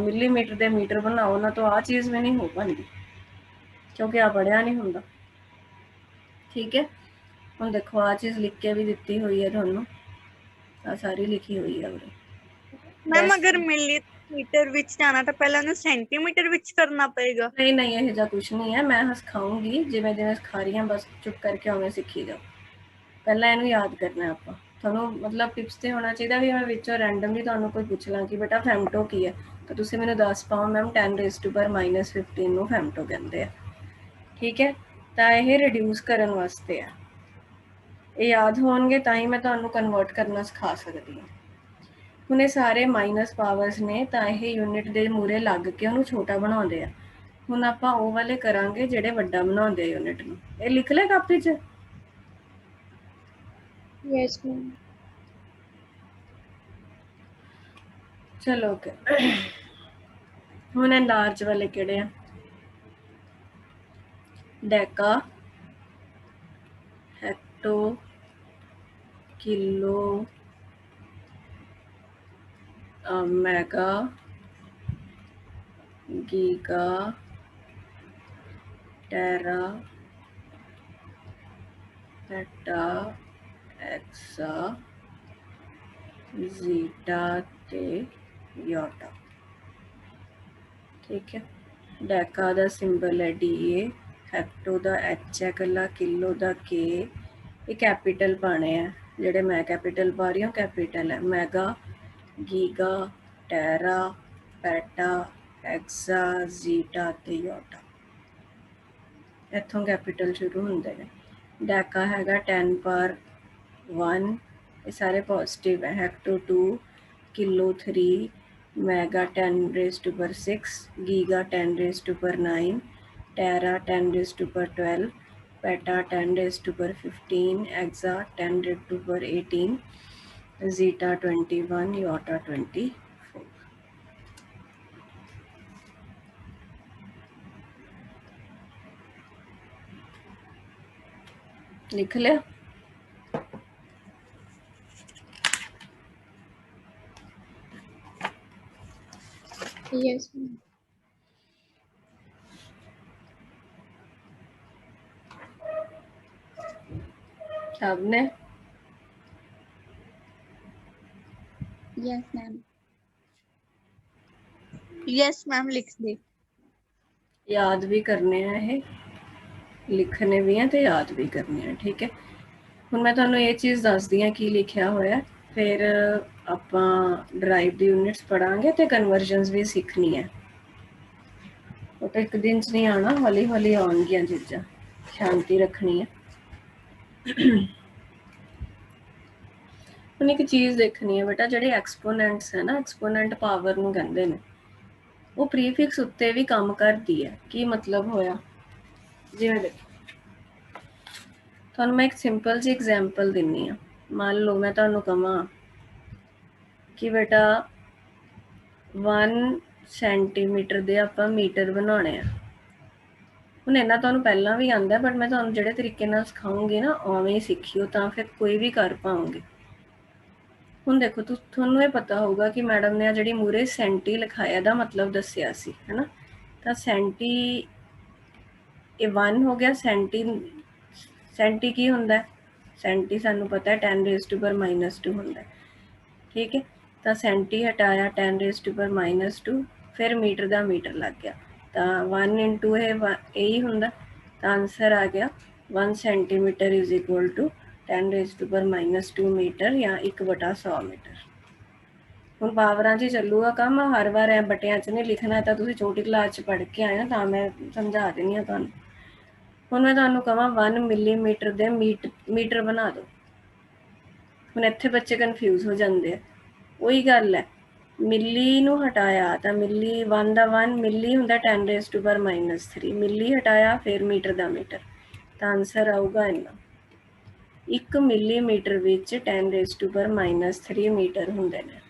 [SPEAKER 2] ਮਿਲੀਮੀਟਰ ਦੇ ਮੀਟਰ ਬਣਾਓ ਨਾ, ਤਾਂ ਆਹ ਚੀਜ਼ ਵੀ ਨਹੀਂ ਹੋ ਪਾਉਂਦੀ, ਕਿਉਂਕਿ ਆ ਪੜ੍ਹਿਆ ਨਹੀਂ ਹੁੰਦਾ। ਠੀਕ ਹੈ, ਹੁਣ ਦੇਖੋ ਆਹ ਚੀਜ਼ ਲਿਖ ਕੇ ਵੀ ਦਿੱਤੀ ਹੋਈ ਹੈ ਤੁਹਾਨੂੰ, ਆਹ ਸਾਰੀ ਲਿਖੀ ਹੋਈ ਹੈ ਉਰੇ।
[SPEAKER 1] ਮੈਮ ਅਗਰ ਮਿਲੀਮੀਟਰ ਵਿੱਚ ਜਾਣਾ ਤਾਂ ਪਹਿਲਾਂ ਉਹਨੂੰ ਸੈਂਟੀਮੀਟਰ ਵਿੱਚ ਕਰਨਾ ਪਏਗਾ?
[SPEAKER 2] ਨਹੀਂ ਨਹੀਂ, ਇਹੋ ਜਿਹਾ ਕੁਛ ਨਹੀਂ ਹੈ, ਮੈਂ ਸਿਖਾਊਂਗੀ ਜਿਵੇਂ ਜਿਵੇਂ ਸਿਖਾ ਰਹੀ ਹਾਂ, ਬਸ ਚੁੱਪ ਕਰਕੇ ਉਵੇਂ ਸਿੱਖੀ ਜਾਓ। ਪਹਿਲਾਂ ਇਹਨੂੰ ਯਾਦ ਕਰਨਾ ਆਪਾਂ, ਤੁਹਾਨੂੰ ਮਤਲਬ ਟਿਪਸ ਤੇ ਹੋਣਾ ਚਾਹੀਦਾ ਵੀ ਮੈਂ ਵਿੱਚੋਂ ਰੈਂਡਮਲੀ ਤੁਹਾਨੂੰ ਕੋਈ ਪੁੱਛ ਲਾਂ ਕਿ ਬੇਟਾ ਫੈਮਟੋ ਕੀ ਹੈ, ਤਾਂ ਤੁਸੀਂ ਮੈਨੂੰ ਦੱਸ ਪਾਓ ਮੈਮ 10 raised to power -15 ਨੂੰ ਫੈਮਟੋ ਕਹਿੰਦੇ ਆ। ਠੀਕ ਹੈ, ਤਾਂ ਇਹ ਰਿਡਿਊਸ ਕਰਨ ਵਾਸਤੇ ਆ, ਇਹ ਯਾਦ ਹੋਣਗੇ ਤਾਂ ਹੀ ਮੈਂ ਤੁਹਾਨੂੰ ਕਨਵਰਟ ਕਰਨਾ ਸਿਖਾ ਸਕਦੀ ਹਾਂ। ਹੁਣ ਇਹ ਸਾਰੇ ਮਾਈਨਸ ਪਾਵਰਸ ਨੇ, ਤਾਂ ਇਹ ਯੂਨਿਟ ਦੇ ਮੂਹਰੇ ਲੱਗ ਕੇ ਉਹਨੂੰ ਛੋਟਾ ਬਣਾਉਂਦੇ ਆ। ਹੁਣ ਆਪਾਂ ਉਹ ਵਾਲੇ ਕਰਾਂਗੇ ਜਿਹੜੇ ਵੱਡਾ ਬਣਾਉਂਦੇ ਆ ਯੂਨਿਟ ਨੂੰ। ਇਹ ਲਿਖ ਲੈ ਕਾਪੀ 'ਚ।
[SPEAKER 4] Yes, ma'am.
[SPEAKER 2] ਚਲੋ ਓਕੇ, ਹੁਣ ਲਾਰਜ ਵਾਲੇ ਕਿਹੜੇ ਆ? Deca, hecto, kilo, mega, giga, tera, peta, exa, zetta ਤੇ ਯੋਟਾ। ਠੀਕ ਹੈ, ਡੈਕਾ ਦਾ ਸਿੰਬਲ ਹੈ DA, ਹੈਕਟੋ ਦਾ H ਹੈ ਇਕੱਲਾ, ਕਿਲੋ ਦਾ K, ਇਹ ਕੈਪੀਟਲ ਪਾਣੇ ਆ, ਜਿਹੜੇ ਮੈਂ ਕੈਪੀਟਲ ਪਾ ਰਹੀ ਹਾਂ ਕੈਪੀਟਲ ਹੈ। Mega, giga, tera, peta, exa, zetta ਤੇ ਯੋਟਾ, ਇੱਥੋਂ ਕੈਪੀਟਲ ਸ਼ੁਰੂ ਹੁੰਦੇ ਨੇ। ਡੈਕਾ ਹੈਗਾ 10 ਪਾਵਰ 1, ਇਹ ਸਾਰੇ ਪੋਜ਼ਿਟਿਵ ਹੈ। ਹੈਕਟੋ 2, kilo 3, mega 10 raised to power 6, ਗੀਗਾ 10 raised to power 9, Terra 10 raised to power 12, PETA 10 raised to power 15, ਐਕਸਾ 10 raised to power 18, Zeta 21, ਯੋਟਾ 24। ਲਿਖ ਲਿਆ?
[SPEAKER 4] Yes, ma'am.
[SPEAKER 2] ਸਭ ਨੇ?
[SPEAKER 3] Yes, ma'am.
[SPEAKER 1] ਯੈਸ ਮੈਮ, ਲਿਖ ਦੇ।
[SPEAKER 2] ਯਾਦ ਵੀ ਕਰਨੇ ਆ, ਇਹ ਲਿਖਣੇ ਵੀ ਆ ਤੇ ਯਾਦ ਵੀ ਕਰਨੇ ਆ। ਠੀਕ ਹੈ, ਹੁਣ ਮੈਂ ਤੁਹਾਨੂੰ ਇਹ ਚੀਜ਼ ਦੱਸਦੀ ਹਾਂ ਕੀ ਲਿਖਿਆ ਹੋਇਆ, ਫਿਰ ਆਪਾਂ ਡਰਾਈਵ ਦੀ ਯੂਨਿਟਸ ਪੜਾਂਗੇ ਤੇ ਕਨਵਰਜਨਸ ਵੀ ਸਿੱਖਣੀ ਹੈ। ਉਹ ਤਾਂ ਇੱਕ ਦਿਨ 'ਚ ਨਹੀਂ ਆਉਣਾ, ਹੌਲੀ ਹੌਲੀ ਆਉਣਗੀਆਂ ਚੀਜ਼ਾਂ, ਸ਼ਾਂਤੀ ਰੱਖਣੀ ਹੈ। ਹੁਣ ਇੱਕ ਚੀਜ਼ ਦੇਖਣੀ ਹੈ ਬੇਟਾ, ਜਿਹੜੇ ਐਕਸਪੋਨੈਂਟਸ ਹੈ ਨਾ, ਐਕਸਪੋਨੈਂਟ ਪਾਵਰ ਨੂੰ ਕਹਿੰਦੇ ਨੇ, ਉਹ ਪ੍ਰੀਫਿਕਸ ਉੱਤੇ ਵੀ ਕੰਮ ਕਰਦੀ ਹੈ। ਕੀ ਮਤਲਬ ਹੋਇਆ? ਜਿਵੇਂ ਦੇਖੋ, ਤੁਹਾਨੂੰ ਮੈਂ ਇੱਕ ਸਿੰਪਲ ਜਿਹੀ ਐਗਜ਼ਾਮਪਲ ਦਿੰਦੀ ਹਾਂ। ਮੰਨ ਲਓ ਮੈਂ ਤੁਹਾਨੂੰ ਕਹਾਂ ਕਿ ਬੇਟਾ 1 ਸੈਂਟੀਮੀਟਰ ਦੇ ਆਪਾਂ ਮੀਟਰ ਬਣਾਉਣੇ ਆ। ਹੁਣ ਇਹਨਾਂ ਤੁਹਾਨੂੰ ਪਹਿਲਾਂ ਵੀ ਆਉਂਦਾ, ਬਟ ਮੈਂ ਤੁਹਾਨੂੰ ਜਿਹੜੇ ਤਰੀਕੇ ਨਾਲ ਸਿਖਾਉਂਗੀ ਨਾ ਉਵੇਂ ਹੀ ਸਿੱਖਿਓ, ਤਾਂ ਫਿਰ ਕੋਈ ਵੀ ਕਰ ਪਾਓਗੇ। ਹੁਣ ਦੇਖੋ, ਤੁਹਾਨੂੰ ਇਹ ਪਤਾ ਹੋਊਗਾ ਕਿ ਮੈਡਮ ਨੇ ਆ ਜਿਹੜੀ ਮੂਹਰੇ ਸੈਂਟੀ ਲਿਖਾਇਆ ਦਾ ਮਤਲਬ ਦੱਸਿਆ ਸੀ, ਹੈ ਨਾ? ਤਾਂ ਸੈਂਟੀ, ਇਹ 1 ਹੋ ਗਿਆ। ਸੈਂਟੀ ਕੀ ਹੁੰਦਾ? ਸੈਂਟੀ ਸਾਨੂੰ ਪਤਾ ਹੈ 10 raised to power -2 ਹੁੰਦਾ। ਠੀਕ ਹੈ, ਤਾਂ ਸੈਂਟੀ ਹਟਾਇਆ 10 raised to power -2, ਫਿਰ ਮੀਟਰ ਦਾ ਮੀਟਰ ਲੱਗ ਗਿਆ, ਤਾਂ 1 into ਇਹ ਇਹੀ ਹੁੰਦਾ, ਤਾਂ ਆਨਸਰ ਆ ਗਿਆ 1 centimetre is equal to 10⁻⁻² metre या 1/100 मीटर। ਹੁਣ ਪਾਵਰਾਂ 'ਚ ਹੀ ਚੱਲੂਗਾ ਕੰਮ, ਹਰ ਵਾਰ ਐ ਬਟਿਆਂ 'ਚ ਨਹੀਂ ਲਿਖਣਾ। ਤਾਂ ਤੁਸੀਂ ਛੋਟੀ ਕਲਾਸ 'ਚ ਪੜ੍ਹ ਕੇ ਆਏ ਹੋ ਤਾਂ ਮੈਂ ਸਮਝਾ ਦਿੰਦੀ ਹਾਂ ਤੁਹਾਨੂੰ। ਹੁਣ ਮੈਂ ਤੁਹਾਨੂੰ ਕਹਾਂ 1 ਮਿਲੀਮੀਟਰ ਦੇ ਮੀਟਰ ਬਣਾ ਦਿਓ। ਹੁਣ ਇੱਥੇ ਬੱਚੇ ਕਨਫਿਊਜ਼ ਹੋ ਜਾਂਦੇ ਆ। ਉਹੀ ਗੱਲ ਹੈ, ਮਿਲੀ ਨੂੰ ਹਟਾਇਆ ਤਾਂ ਮਿਲੀ 1 ਦਾ 1 ਮਿਲੀ ਹੁੰਦਾ 10⁻³ ਮਿਲੀ ਹਟਾਇਆ ਫਿਰ ਮੀਟਰ ਦਾ ਮੀਟਰ, ਤਾਂ ਆਨਸਰ ਆਊਗਾ ਇੰਨਾ। 1 ਮਿਲੀਮੀਟਰ ਵਿੱਚ 10⁻³ ਮੀਟਰ ਹੁੰਦੇ ਨੇ।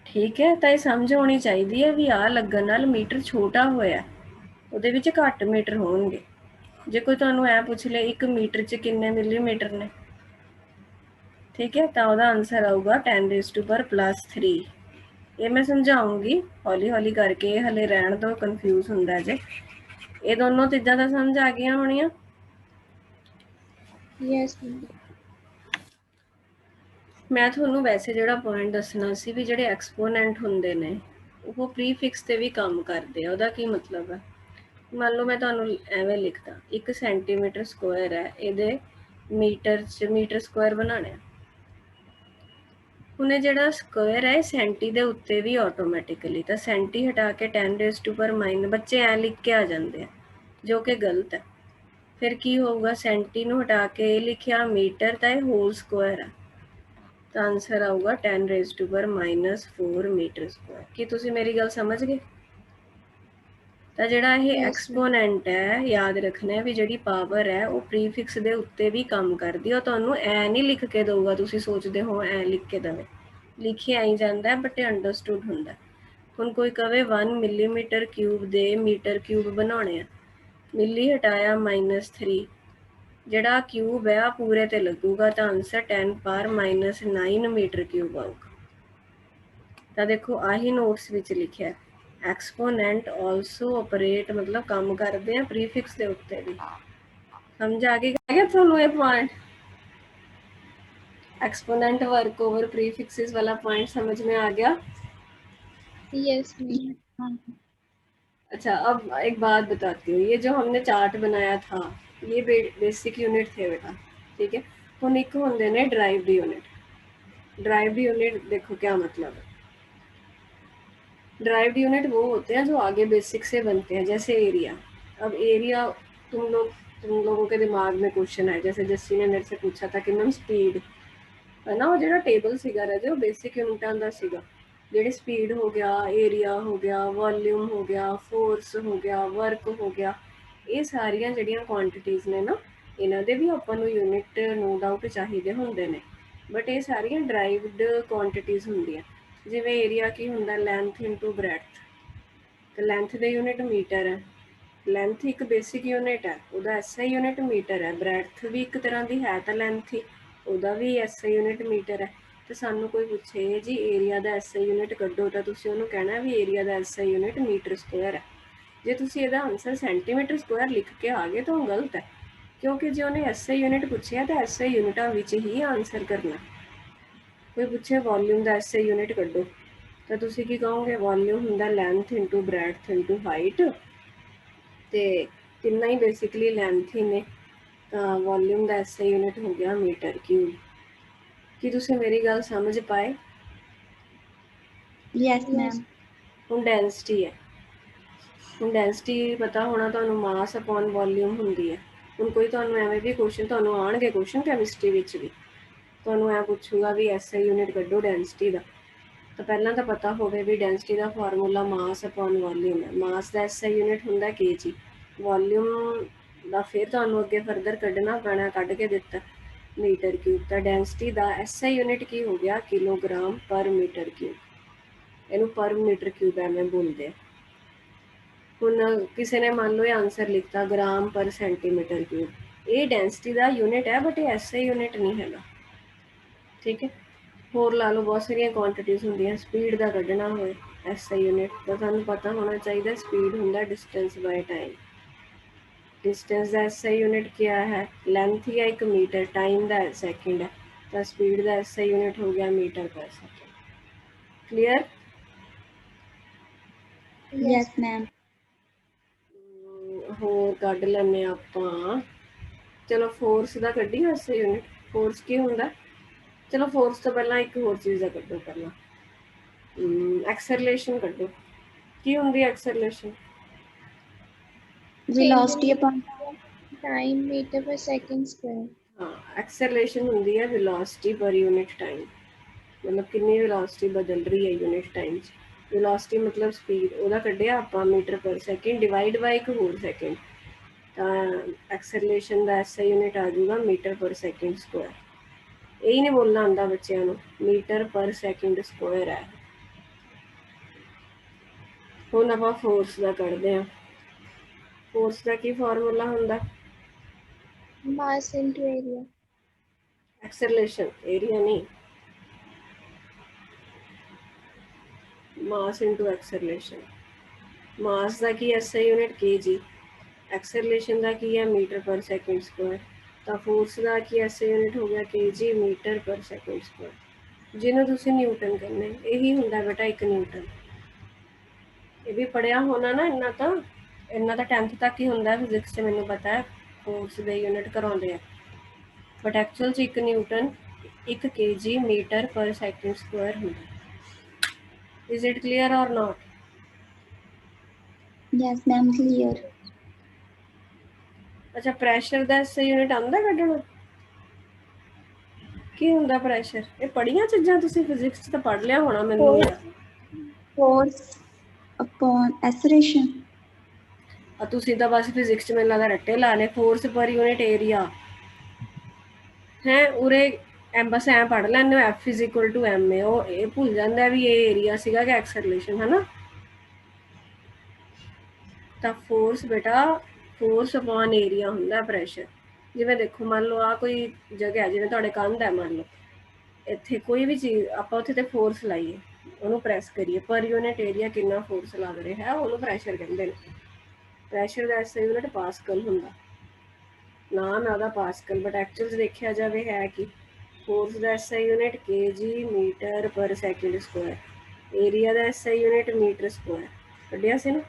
[SPEAKER 2] ਠੀਕ ਹੈ, ਤਾਂ ਇਹ ਸਮਝ ਆਉਣੀ ਚਾਹੀਦੀ ਹੈ ਵੀ ਆਹ ਲੱਗਣ ਨਾਲ ਮੀਟਰ ਛੋਟਾ ਹੋਇਆ, ਉਹਦੇ ਵਿੱਚ ਘੱਟ ਮੀਟਰ ਹੋਣਗੇ। ਜੇ ਕੋਈ ਤੁਹਾਨੂੰ ਐ ਪੁੱਛ ਲੇ 1 ਮੀਟਰ 'ਚ ਕਿੰਨੇ ਮਿਲੀਮੀਟਰ ਨੇ, ਠੀਕ ਹੈ, ਤਾਂ ਉਹਦਾ ਆਨਸਰ ਆਊਗਾ 10⁻+3। ਇਹ ਮੈਂ ਸਮਝਾਉਂਗੀ ਹੌਲੀ ਹੌਲੀ ਕਰਕੇ, ਹਲੇ ਰਹਿਣ ਤੋਂ ਕਨਫਿਊਜ਼ ਹੁੰਦਾ ਜੇ। ਇਹ ਦੋਨੋਂ ਚੀਜ਼ਾਂ ਤਾਂ ਸਮਝ ਆ ਗਈਆਂ ਹੋਣੀਆਂ।
[SPEAKER 4] Yes, ma'am.
[SPEAKER 2] ਮੈਂ ਤੁਹਾਨੂੰ ਵੈਸੇ ਜਿਹੜਾ ਪੁਆਇੰਟ ਦੱਸਣਾ ਸੀ ਵੀ ਜਿਹੜੇ ਐਕਸਪੋਨੈਂਟ ਹੁੰਦੇ ਨੇ ਉਹ ਪ੍ਰੀਫਿਕਸ ਤੇ ਵੀ ਕੰਮ ਕਰਦੇ ਆ। ਉਹਦਾ ਕੀ ਮਤਲਬ ਹੈ, ਮੰਨ ਲਓ ਮੈਂ ਤੁਹਾਨੂੰ ਐਵੇਂ ਲਿਖਦਾ 1 ਸੈਂਟੀਮੀਟਰ ਸਕੁਆਇਰ ਹੈ, ਇਹਦੇ ਮੀਟਰ 'ਚ ਮੀਟਰ ਸਕੁਆਇਰ ਬਣਾਉਣੇ। ਹੁਣ ਇਹ ਜਿਹੜਾ ਸਕੁਆਇਰ ਹੈ ਸੈਂਟੀ ਦੇ ਉੱਤੇ ਵੀ ਆਟੋਮੈਟਿਕਲੀ, ਤਾਂ ਸੈਂਟੀ ਹਟਾ ਕੇ 10⁻⁻, ਬੱਚੇ ਐ ਲਿਖ ਕੇ ਆ ਜਾਂਦੇ ਆ ਜੋ ਕਿ ਗਲਤ ਹੈ। ਫਿਰ ਕੀ ਹੋਊਗਾ, ਸੈਂਟੀ ਨੂੰ ਹਟਾ ਕੇ ਇਹ ਲਿਖਿਆ ਮੀਟਰ, ਤਾਂ ਇਹ ਹੋਲ ਸਕੁਆਇਰ ਹੈ, ਤਾਂ ਆਨਸਰ ਆਊਗਾ 10⁻⁻4 ਮੀਟਰ ਸਕੁਆਇਰ। ਕੀ ਤੁਸੀਂ ਮੇਰੀ ਗੱਲ ਸਮਝ ਗਏ? ਤਾਂ ਜਿਹੜਾ ਇਹ
[SPEAKER 4] Yes,
[SPEAKER 2] ਐਕਸਪੋਨੈਂਟ ਹੈ, ਯਾਦ ਰੱਖਣਾ ਵੀ ਜਿਹੜੀ ਪਾਵਰ ਹੈ ਉਹ ਪ੍ਰੀਫਿਕਸ ਦੇ ਉੱਤੇ ਵੀ ਕੰਮ ਕਰਦੀ ਹੈ। ਉਹ ਤੁਹਾਨੂੰ ਐ ਨਹੀਂ ਲਿਖ ਕੇ ਦਊਗਾ, ਤੁਸੀਂ ਸੋਚਦੇ ਹੋ ਐ ਲਿਖ ਕੇ ਦਵੇ, ਲਿਖਿਆ ਆਈ ਜਾਂਦਾ ਬਟ ਇਹ ਅੰਡਰਸਟੂਡ ਹੁੰਦਾ। ਹੁਣ ਕੋਈ ਕਵੇ 1 ਮਿਲੀਮੀਟਰ ਕਿਊਬ ਦੇ ਮੀਟਰ ਕਿਊਬ ਬਣਾਉਣੇ ਆ, ਮਿਲੀ ਹਟਾਇਆ -3, ਜਿਹੜਾ ਕਿਊਬ ਹੈ ਆ ਪੂਰੇ ਤੇ ਲੱਗੂਗਾ, ਤਾਂ ਆਨਸਰ 10⁻⁻9 ਮੀਟਰ ਕਿਊਬ ਆਊਗਾ। ਤਾਂ ਦੇਖੋ ਆਹੀ ਨੋਟਸ ਵਿੱਚ ਲਿਖਿਆ, ਐਕਸਪੋਨੈਂਟ ਆਲਸੋ ਆਪਰੇਟ, ਮਤਲਬ ਕੰਮ ਕਰਦੇ ਆ ਪ੍ਰੀਫਿਕਸ ਦੇ ਉੱਤੇ ਵੀ। ਸਮਝ ਆ ਗਿਆ ਤੁਹਾਨੂੰ ਇਹ point? Exponent work over prefixes वाला पॉइंट समझ में आ गया?
[SPEAKER 4] yes, ma'am.
[SPEAKER 2] अच्छा, अब एक बात बताती हूँ, ये जो हमने चार्ट बनाया था ये बेसिक यूनिट थे बेटा, ठीक है। ਹੁਣ ਇੱਕ ਹੁੰਦੇ ਨੇ ਡਰਾइव्ड यूनिट। ड्राइव्ड यूनिट देखो क्या मतलब है। ड्राइव्ड यूनिट वो होते हैं जो आगे बेसिक से बनते हैं, जैसे एरिया। अब एरिया तुम लोगों के दिमाग में क्वेश्चन है, जैसे जस्सी ने मेरे से पूछा था कि मैम स्पीड है ना, वो जो टेबल सीगा रहे वो बेसिक यूनिटां दा सीगा। ਜਿਹੜੀ स्पीड हो गया, एरिया हो गया, वॉल्यूम हो गया, फोर्स हो गया, वर्क हो गया, ये सारियां ਜਿਹੜੀਆਂ ਕੁਆਂਟੀਟੀਜ਼ ਨੇ ਨਾ, ਇਹਨਾਂ ਦੇ ਵੀ ਆਪਾਂ ਨੂੰ ਯੂਨਿਟ ਨੋ ਡਾਊਟ ਚਾਹੀਦੇ ਹੁੰਦੇ ਨੇ, ਬਟ ਇਹ ਸਾਰੀਆਂ ਡਰਾਈਵਡ ਕੁਆਂਟੀਟੀਜ਼ ਹੁੰਦੀਆਂ। ਜਿਵੇਂ ਏਰੀਆ ਕੀ ਹੁੰਦਾ, ਲੈਂਥ ਇਨਟੂ ਬ੍ਰੈਡਥ, ਤੇ ਲੈਂਥ ਦੇ ਯੂਨਿਟ ਮੀਟਰ ਹੈ। ਲੈਂਥ ਇੱਕ ਬੇਸਿਕ ਯੂਨਿਟ ਹੈ, ਉਹਦਾ ਐਸਆਈ ਯੂਨਿਟ ਮੀਟਰ ਹੈ। ਬ੍ਰੈਡਥ ਵੀ ਇੱਕ ਤਰ੍ਹਾਂ ਦੀ ਹੈ ਤਾਂ ਲੈਂਥ ਹੀ, ਉਹਦਾ ਵੀ ਐਸਆਈ ਯੂਨਿਟ ਮੀਟਰ ਹੈ। ਤੇ ਸਾਨੂੰ ਕੋਈ ਪੁੱਛੇ ਜੀ ਏਰੀਆ ਦਾ ਐਸਆਈ ਯੂਨਿਟ ਕੱਢੋ, ਤਾਂ ਤੁਸੀਂ ਉਹਨੂੰ ਕਹਿਣਾ ਵੀ ਏਰੀਆ ਦਾ ਐਸਆਈ ਯੂਨਿਟ ਮੀਟਰ ਸਕੁਆਇਰ ਹੈ। ਜੇ ਤੁਸੀਂ ਇਹਦਾ ਆਨਸਰ ਸੈਂਟੀਮੀਟਰ ਸਕੁਆਇਰ ਲਿਖ ਕੇ ਆ ਗਏ ਤਾਂ ਉਹ ਗਲਤ ਹੈ, ਕਿਉਂਕਿ ਜੇ ਉਹਨੇ ਐਸਆਈ ਯੂਨਿਟ ਪੁੱਛਿਆ ਤਾਂ ਐਸਆਈ ਯੂਨਿਟਾਂ ਵਿੱਚ ਹੀ ਆਨਸਰ ਕਰਨਾ। ਕੋਈ ਪੁੱਛੇ ਵੋਲਿਊਮ ਦਾ ਐਸਆਈ ਯੂਨਿਟ ਕੱਢੋ, ਤਾਂ ਤੁਸੀਂ ਕੀ ਕਹੋਗੇ, ਵੋਲਿਊਮ ਹੁੰਦਾ length into breadth into height, ਤੇ ਤਿੰਨਾਂ ਹੀ ਬੇਸਿਕਲੀ ਲੈਂਥ ਹੀ ਨੇ, ਤਾਂ ਵੋਲਿਊਮ ਦਾ ਐਸਆਈ ਯੂਨਿਟ ਹੋ ਗਿਆ ਮੀਟਰ ਕਿਊਬ। ਕੀ ਤੁਸੀਂ ਮੇਰੀ ਗੱਲ ਸਮਝ ਪਾਏ?
[SPEAKER 3] Yes
[SPEAKER 4] Yes.
[SPEAKER 3] ਮੈਮ।
[SPEAKER 2] ਹੁਣ ਡੈਂਸਿਟੀ ਹੈ, ਹੁਣ ਡੈਂਸਿਟੀ ਪਤਾ ਹੋਣਾ ਤੁਹਾਨੂੰ, ਮਾਸ ਅਪੋਨ ਵੋਲਿਊਮ ਹੁੰਦੀ ਹੈ। ਹੁਣ ਕੋਈ ਤੁਹਾਨੂੰ ਐਵੇਂ ਵੀ ਕੁਐਸਚਨ, ਤੁਹਾਨੂੰ ਆਉਣਗੇ ਕੁਐਸਚਨ ਕੈਮਿਸਟਰੀ ਵਿੱਚ ਵੀ, ਤੁਹਾਨੂੰ ਐ ਪੁੱਛੂਗਾ ਵੀ ਐਸਆਈ ਯੂਨਿਟ ਕੱਢੋ ਡੈਂਸਿਟੀ ਦਾ, ਤਾਂ ਪਹਿਲਾਂ ਤਾਂ ਪਤਾ ਹੋਵੇ ਵੀ ਡੈਂਸਿਟੀ ਦਾ ਫਾਰਮੂਲਾ ਮਾਸ ਅਪੋਨ ਵੋਲਿਊਮ ਹੈ। ਮਾਸ ਦਾ ਐਸਆਈ ਯੂਨਿਟ ਹੁੰਦਾ kg, ਵੋਲਿਊਮ ਦਾ ਫਿਰ ਤੁਹਾਨੂੰ ਅੱਗੇ ਫਰਦਰ ਕੱਢਣਾ ਪੈਣਾ, ਕੱਢ ਕੇ ਦਿੱਤਾ ਮੀਟਰ ਕਿਊਬ। ਤਾਂ ਡੈਂਸਿਟੀ ਦਾ ਐਸਆਈ ਯੂਨਿਟ ਕੀ ਹੋ ਗਿਆ, ਕਿਲੋਗ੍ਰਾਮ ਪਰ ਮੀਟਰ ਕਿਊਬ, ਇਹਨੂੰ ਪਰ ਮੀਟਰ ਕਿਊਬ ਐਵੇਂ ਬੋਲਦੇ ਆ। ਹੁਣ ਕਿਸੇ ਨੇ ਮੰਨ ਲਓ ਇਹ ਆਨਸਰ ਲਿਖਤਾ ਗ੍ਰਾਮ ਪਰ ਸੈਂਟੀਮੀਟਰ ਕਿਊਬ, ਇਹ ਡੈਂਸਿਟੀ ਦਾ ਯੂਨਿਟ ਹੈ ਬਟ ਇਹ ਐਸਆਈ ਯੂਨਿਟ ਨਹੀਂ ਹੈਗਾ, ਠੀਕ ਹੈ। ਹੋਰ ਲਾ ਲਓ ਬਹੁਤ ਸਾਰੀਆਂ ਕੁਆਂਟੀਟੀਜ਼ ਹੁੰਦੀਆਂ, ਸਪੀਡ ਦਾ ਕੱਢਣਾ ਹੋਏ ਐਸਆਈ ਯੂਨਿਟ ਤਾਂ ਤੁਹਾਨੂੰ ਪਤਾ ਹੋਣਾ ਚਾਹੀਦਾ, ਸਪੀਡ ਹੁੰਦਾ ਡਿਸਟੈਂਸ ਬਾਏ ਟਾਈਮ। डिस्टेंस का एसआई यूनिट क्या है, लेंथ या 1 मीटर, टाइम का सेकंड है, तो स्पीड का एसआई यूनिट हो गया मीटर पर सेकंड। क्लियर?
[SPEAKER 3] Yes ma'am.
[SPEAKER 2] होर कढ़ लैने आपां चलो फोर्स का कड्ढी SI यूनिट। फोर्स की हुंदा? चलो फोर्स तो पहला एक होर चीज़ का कड्ढो, पहला एक्सेलरेशन कड्ढो। की हुंदी acceleration?
[SPEAKER 3] velocity upon
[SPEAKER 4] time meter per second square.
[SPEAKER 2] हाँ, एक्सेलरेशन हुंदी है वेलोसिटी पर यूनिट टाइम, मतलब कितनी वेलोसिटी बदल रही है यूनिट टाइम च। वेलोसिटी मतलब स्पीड, ਉਹਦਾ ਕੱਢਿਆ ਆਪਾਂ ਮੀਟਰ ਪਰ ਸੈਕਿੰਡ ਡਿਵਾਈਡ ਬਾਈ ਇੱਕ ਹੋਰ ਸੈਕਿੰਡ, ਤਾਂ ਐਕਸਲਰੇਸ਼ਨ ਦਾ SI यूनिट ਆ ਜਾਊਗਾ ਮੀਟਰ ਪਰ ਸੈਕਿੰਡ ਸਕੁਆਇਰ। यही नहीं बोलना आंदा बच्चों को, मीटर पर सैकेंड स्क्वायर है। हुण आपां फोर्स का कढ़दे हां। फोर्स का की फार्मूला हुंदा?
[SPEAKER 4] Mass into area.
[SPEAKER 2] Acceleration, area नहीं, मास इंटू एक्सेलरेशन। मास का की SI यूनिट kg, एक्सेलरेशन का की है मीटर पर सैकेंड स्क्वायर, तो फोर्स का की SI यूनिट हो गया kg metre per second square, जिन्होंने तुसीं न्यूटन कहने, यही हुंदा बेटा एक न्यूटन। ये भी पढ़िया होना ना, इन्ना तो 10th तक ही हुंदा फिजिक्स च, मैनूं पता है फोर्स दे यूनिट कराउंदे आ, बट एक्चुअल च एक newton 1 kg metre per second square हुंदा। इज इट क्लीयर और नॉट?
[SPEAKER 3] yes ma'am clear
[SPEAKER 2] अच्छा, प्रैशर दा SI यूनिट आंदा कड्ढना? की हुंदा प्रैशर? ये पढ़िया चीज़ां तुसीं फिजिक्स च तो पढ़ लिया होना, मैनूं
[SPEAKER 4] Force.
[SPEAKER 2] यार।
[SPEAKER 3] force upon acceleration
[SPEAKER 2] तुसीं तो बस फिजिक्स च मैनूं लगदा रट्टे ला ले। फोर्स पर यूनिट एरिया है उरे बस ऐ पढ़ लैंदे हो F is equal to ma, ਉਹ ਇਹ ਭੁੱਲ ਜਾਂਦਾ ਵੀ ਇਹ ਏਰੀਆ ਸੀਗਾ ਕਿ ਐਕਸਲਰੇਸ਼ਨ ਹੈ ਨਾ। ਤਾਂ ਫੋਰਸ ਬੇਟਾ ਫੋਰਸ ਅਪੋਨ ਏਰੀਆ ਹੁੰਦਾ ਪ੍ਰੈਸ਼ਰ। ਜਿਵੇਂ ਦੇਖੋ ਮੰਨ ਲਓ ਆ ਕੋਈ ਜਗ੍ਹਾ ਜਿਵੇਂ ਤੁਹਾਡੇ ਕੰਧ ਹੈ, ਮੰਨ ਲਓ ਇੱਥੇ ਕੋਈ ਵੀ ਚੀਜ਼ ਆਪਾਂ ਉੱਥੇ ਤੇ ਫੋਰਸ ਲਾਈਏ, ਉਹਨੂੰ ਪ੍ਰੈਸ ਕਰੀਏ, ਪਰ ਯੂਨਿਟ ਏਰੀਆ ਕਿੰਨਾ ਫੋਰਸ ਲੱਗ ਰਿਹਾ ਹੈ ਉਹਨੂੰ ਪ੍ਰੈਸ਼ਰ ਕਹਿੰਦੇ ਨੇ। ਪ੍ਰੈਸ਼ਰ ਦਾ SI यूनिट ਪਾਸਕਲ ਹੁੰਦਾ, ਨਾਮ ਹੈ ਉਹਦਾ ਪਾਸਕਲ, ਬਟ ਐਕਚੁਅਲ 'ਚ ਦੇਖਿਆ ਜਾਵੇ ਹੈ ਕਿ फोर्स का SI unit kg metre per second square, area का SI यूनिट मीटर स्क्वायर कढ़िया से ना,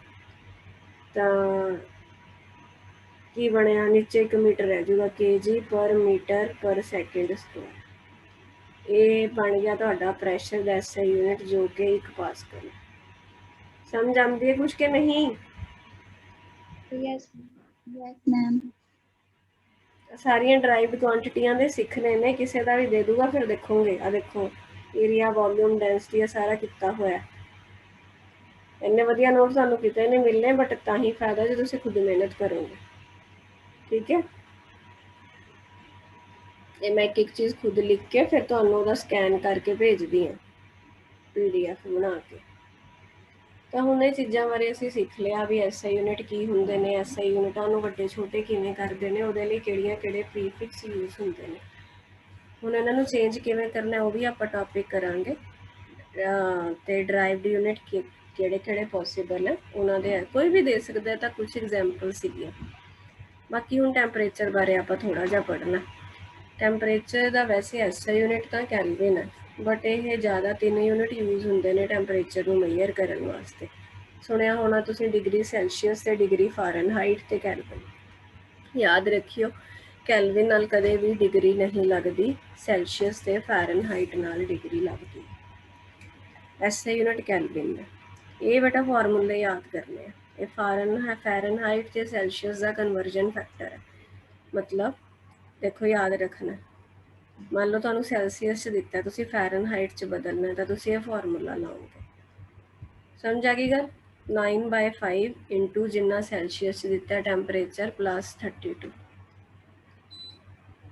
[SPEAKER 2] तो की बनया नीचे 1 मीटर रह जाऊगा kg पर मीटर पर सैकेंड स्क्वायर। ये बन गया तुहाडा प्रैशर का SI यूनिट जो कि 1 पास्कल। समझ आती है कुछ के नहीं?
[SPEAKER 4] Yes.
[SPEAKER 3] yes ma'am
[SPEAKER 2] सारियां ड्राइव्ड क्वांटिटियां दे सीखने ने, किसी का भी दे दूगा फिर देखोगे। आ देखो एरिया वॉल्यूम डेंसिटी सारा किता होया, इन्ने वधिया नोट तुहानूं किते नहीं मिलने, बट तां ही फायदा जो तुसीं खुद मेहनत करोगे। ठीक है, ये मैं एक चीज़ खुद लिख के फिर तुहानूं ओहदा स्कैन करके भेजदी हाँ PDF बना के। तो हुण ये चीज़ां बारे असीं सीख लिया भी SI यूनिट की हुंदे ने, SI यूनिटां नूं वड्डे छोटे किवें करदे ने, ਉਹਦੇ ਲਈ ਕਿਹੜੇ प्रीफिक्स यूज ਹੁੰਦੇ ਨੇ। ਹੁਣ ਇਹਨਾਂ ਨੂੰ ਚੇਂਜ ਕਿਵੇਂ ਕਰਨਾ ਉਹ ਵੀ ਆਪਾਂ ਟੌਪਿਕ ਕਰਾਂਗੇ। ਤੇ ਡਰਾਈਵਡ ਯੂਨਿਟ ਕਿਹੜੇ ਪੋਸੀਬਲ ਹੈ ਉਹਨਾਂ ਦੇ ਕੋਈ ਵੀ ਦੇ ਸਕਦਾ, ਤਾਂ ਕੁਝ ਐਗਜ਼ਾਮਪਲ ਸੀਗੀਆਂ। ਬਾਕੀ ਹੁਣ ਟੈਂਪਰੇਚਰ ਬਾਰੇ ਆਪਾਂ ਥੋੜਾ ਜਿਹਾ ਪੜ੍ਹਨਾ। ਟੈਂਪਰੇਚਰ ਦਾ ਵੈਸੇ SI यूनिट ਤਾਂ ਕੈਲਵਿਨ ਹੈ, ਬਟ ਇਹ ਜ਼ਿਆਦਾ 3 यूनिट ਯੂਜ਼ ਹੁੰਦੇ ਨੇ ਟੈਂਪਰੇਚਰ ਨੂੰ ਮੇਜ਼ਰ ਕਰਨ ਵਾਸਤੇ। ਸੁਣਿਆ ਹੋਣਾ ਤੁਸੀਂ ਡਿਗਰੀ ਸੈਲਸੀਅਸ ਤੇ ਡਿਗਰੀ ਫਾਰਨਹਾਈਟ ਤੇ ਕੈਲਵਿਨ। ਯਾਦ ਰੱਖਿਓ ਕੈਲਵਿਨ ਨਾਲ ਕਦੇ ਵੀ ਡਿਗਰੀ ਨਹੀਂ ਲੱਗਦੀ, ਸੈਲਸੀਅਸ ਤੇ ਫਾਰਨਹਾਈਟ ਨਾਲ ਡਿਗਰੀ ਲੱਗਦੀ। SI यूनिट ਕੈਲਵਿਨ ਹੈ। ਇਹ ਬੇਟਾ ਫਾਰਮੂਲੇ ਯਾਦ ਕਰਨੇ ਆ। ਇਹ ਫਾਰਨਹਾਈਟ ਤੇ ਸੈਲਸੀਅਸ ਦਾ ਕਨਵਰਜਨ ਫੈਕਟਰ ਹੈ। मतलब देखो याद रखना, मान लो तुहानूं सैलसीअस च दिता, तुसीं फैरनहाइट च बदलना है, तो तुसीं ये फार्मूला लाओगे। समझ आ गई गल? 9/5 इंटू जिन्ना सैलसीअस च दिता टैंपरेचर प्लस 32,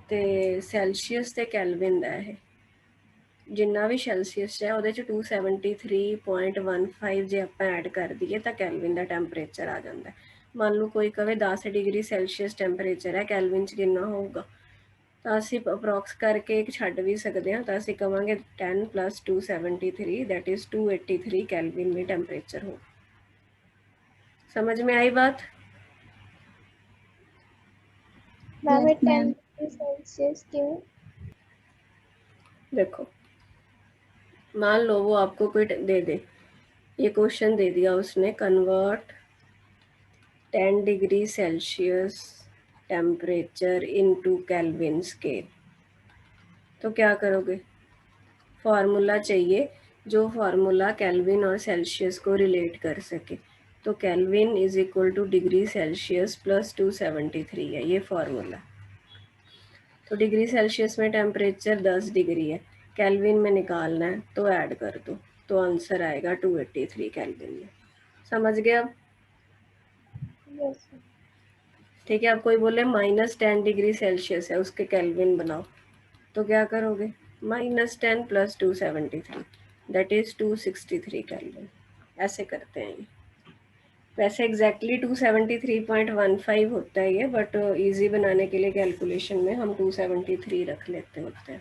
[SPEAKER 2] तो सैलसीअस ते कैलविन दा है जिन्ना भी सैलसीअस है वो 273.15 जे आप ऐड कर दिए तो कैलविन का टैंपरेचर आ जाता है। मान लो कोई कहे 10 डिग्री सैलसीअस टैंपरेचर है, कैलविन च कितना होगा, तो असी अप्रॉक्स करके एक छड्ड भी सकते हैं, तो असी कहांगे 10 + 273 दैट इज 283 कैलविन में टैंपरेचर हो। समझ में आई बात?
[SPEAKER 4] Ma'am
[SPEAKER 3] Yes, ma'am.
[SPEAKER 4] 10 degree Celsius क्यों?
[SPEAKER 2] देखो मान लो वो आपको कोई दे दे, ये क्वेश्चन दे दिया उसने, convert 10 degree Celsius temperature into kelvin scale. तो क्या करोगे, फॉर्मूला चाहिए जो फॉर्मूला केल्विन और सेल्सियस को रिलेट कर सके। तो kelvin is equal two degree Celsius plus 273 है ये फॉर्मूला। तो डिग्री सेल्सियस में टेम्परेचर 10 डिग्री है, केल्विन में निकालना है तो ऐड कर दो, तो आंसर आएगा 283 केल्विन में। समझ गए अब?
[SPEAKER 4] Yes ma'am.
[SPEAKER 2] ठीक है, अब कोई बोले -10 डिग्री सेल्सियस है उसके केल्विन बनाओ, तो क्या करोगे, -10 प्लस 273 दैट इज 263 केल्विन। ऐसे करते हैं ये। वैसे एग्जैक्टली 273.15 होता है ये, बट इजी बनाने के लिए कैलकुलेशन में हम 273 रख लेते होते हैं।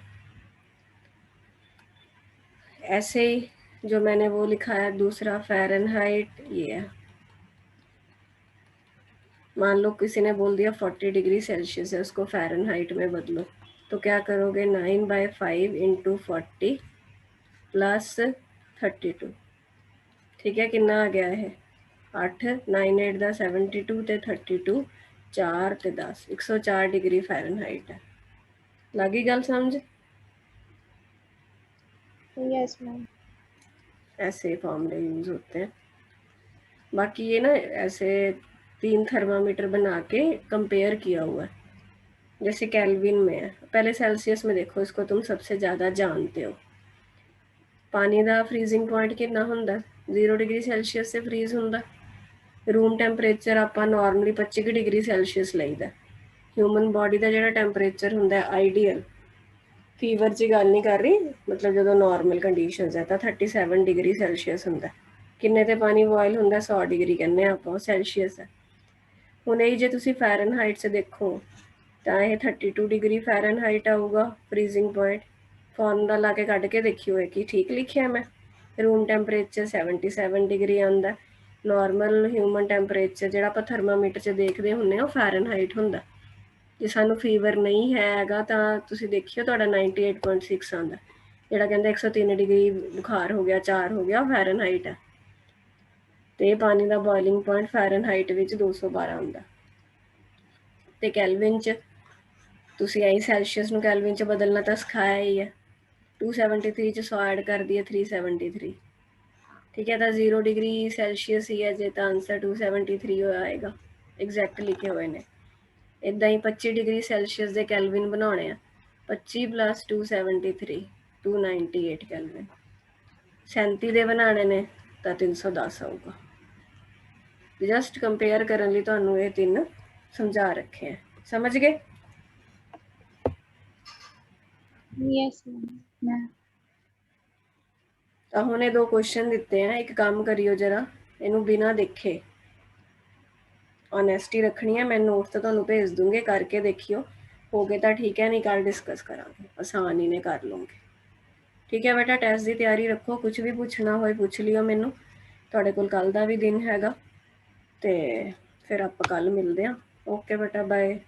[SPEAKER 2] ऐसे ही जो मैंने वो लिखा है दूसरा फ़ारेनहाइट, ये है। मान लो किसी ने बोल दिया 40 डिग्री सेल्सियस है, उसको फ़ारेनहाइट में बदलो, तो क्या करोगे, 9/5 × 40 प्लस 32। ठीक है, कितना आ गया है, 8 9 8 ਦਾ 72 ਤੇ 32 4 ਤੇ 10 104 डिग्री फ़ारेनहाइट है। लगी गल समझ?
[SPEAKER 4] Yes ma'am.
[SPEAKER 2] ऐसे फॉर्मूले यूज होते हैं। बाकी ये ना ऐसे 3 थर्मामीटर बना के कंपेयर किया हुआ है, जैसे केल्विन में है, पहले सेल्सियस में देखो, इसको तुम सबसे ज़्यादा जानते हो। पानी का फ्रीजिंग पॉइंट कितना हुंदा, 0 डिग्री सेल्सियस से फ्रीज हुंदा। रूम टैंपरेचर ਆਪਾਂ नॉर्मली 25 डिग्री सेल्सियस लईदा। ਹਿਊਮਨ ਬੋਡੀ ਦਾ ਜਿਹੜਾ ਟੈਂਪਰੇਚਰ ਹੁੰਦਾ ਹੈ ਆਈਡੀਅਲ, ਫੀਵਰ 'ਚ ਗੱਲ ਨਹੀਂ ਕਰ ਰਹੀ, ਮਤਲਬ ਜਦੋਂ ਨਾਰਮਲ ਕੰਡੀਸ਼ਨਸ ਹੈ ਤਾਂ 37 डिग्री सेल्सियस ਹੁੰਦਾ। ਕਿੰਨੇ ਤੇ ਪਾਣੀ ਬੋਇਲ ਹੁੰਦਾ, 100 डिग्री ਕਹਿੰਦੇ ਆਪਾਂ, ਸੈਲਸੀਅਸ ਹੈ। ਹੁਣ ਇਹ ਜੇ ਤੁਸੀਂ फ़ारेनहाइट 'ਚ ਦੇਖੋ ਤਾਂ ਇਹ 32 डिग्री फ़ारेनहाइट ਆਊਗਾ ਫਰੀਜ਼ਿੰਗ ਪੁਆਇੰਟ। ਫਾਰਮੂਲਾ ਲਾ ਕੇ ਕੱਢ ਕੇ ਦੇਖਿਓ ਹੈ ਕਿ ਠੀਕ ਲਿਖਿਆ ਮੈਂ। रूम टैंपरेचर 77 डिग्री आंदा। नॉर्मल ह्यूमन टैंपरेचर ਜਿਹੜਾ ਆਪਾਂ ਥਰਮਾਮੀਟਰ 'ਚ ਦੇਖਦੇ ਹੁੰਦੇ ਆ ਉਹ फ़ारेनहाइट ਹੁੰਦਾ। ਜੇ ਸਾਨੂੰ ਫੀਵਰ ਨਹੀਂ ਹੈਗਾ ਤਾਂ ਤੁਸੀਂ ਦੇਖਿਓ ਤੁਹਾਡਾ 98.6 ਆਉਂਦਾ। ਜਿਹੜਾ ਕਹਿੰਦਾ 103 डिग्री ਬੁਖਾਰ ਹੋ ਗਿਆ, 4 ਹੋ ਗਿਆ, ਉਹ फ़ारेनहाइट ਹੈ। ਤੇ ਪਾਣੀ ਦਾ ਬੋਇਲਿੰਗ ਪੁਆਇੰਟ फ़ारेनहाइट ਵਿੱਚ 212 ਆਉਂਦਾ। ਤੇ ਕੈਲਵਿਨ 'ਚ ਤੁਸੀਂ ਆਈ ਸੈਲਸੀਅਸ ਨੂੰ ਕੈਲਵਿਨ 'ਚ ਬਦਲਣਾ ਤਾਂ ਸਿਖਾਇਆ ਹੀ ਹੈ। 273 'ਚ 100 ऐड कर दिए 373। ठीक है, तो 0 डिग्री सेल्सियस ही है जे, तो आंसर 273 आएगा। एग्जैक्ट लिखे हुए ने। इदा ही 25 डिग्री सेल्सियस के कैलविन बनाने हैं, 25 + 273 298 कैलविन। 37 के बनाने ने तो 310 आऊगा। जस्ट कंपेयर करने लिए तुहानू ये 3 समझा रखे हैं। समझ गए?
[SPEAKER 4] Yes ma'am.
[SPEAKER 2] तो हमने 2 क्वेश्चन दिते हैं, एक काम करियो जरा, इनू बिना देखे ऑनेस्टी रखनी है। मैं नोट तो तुहानू भेज दूंगी, करके देखियो, हो गए तो ठीक है, नहीं कल डिस्कस करांगे, आसान ही ने कर लूँगी। ठीक है बेटा, टेस्ट की तैयारी रखो, कुछ भी पूछना होए पूछ लियो मैनू। तुहाडे कोल कल दा भी दिन हैगा, ते फिर आपां कल मिलदे हां। ओके बेटा, बाय।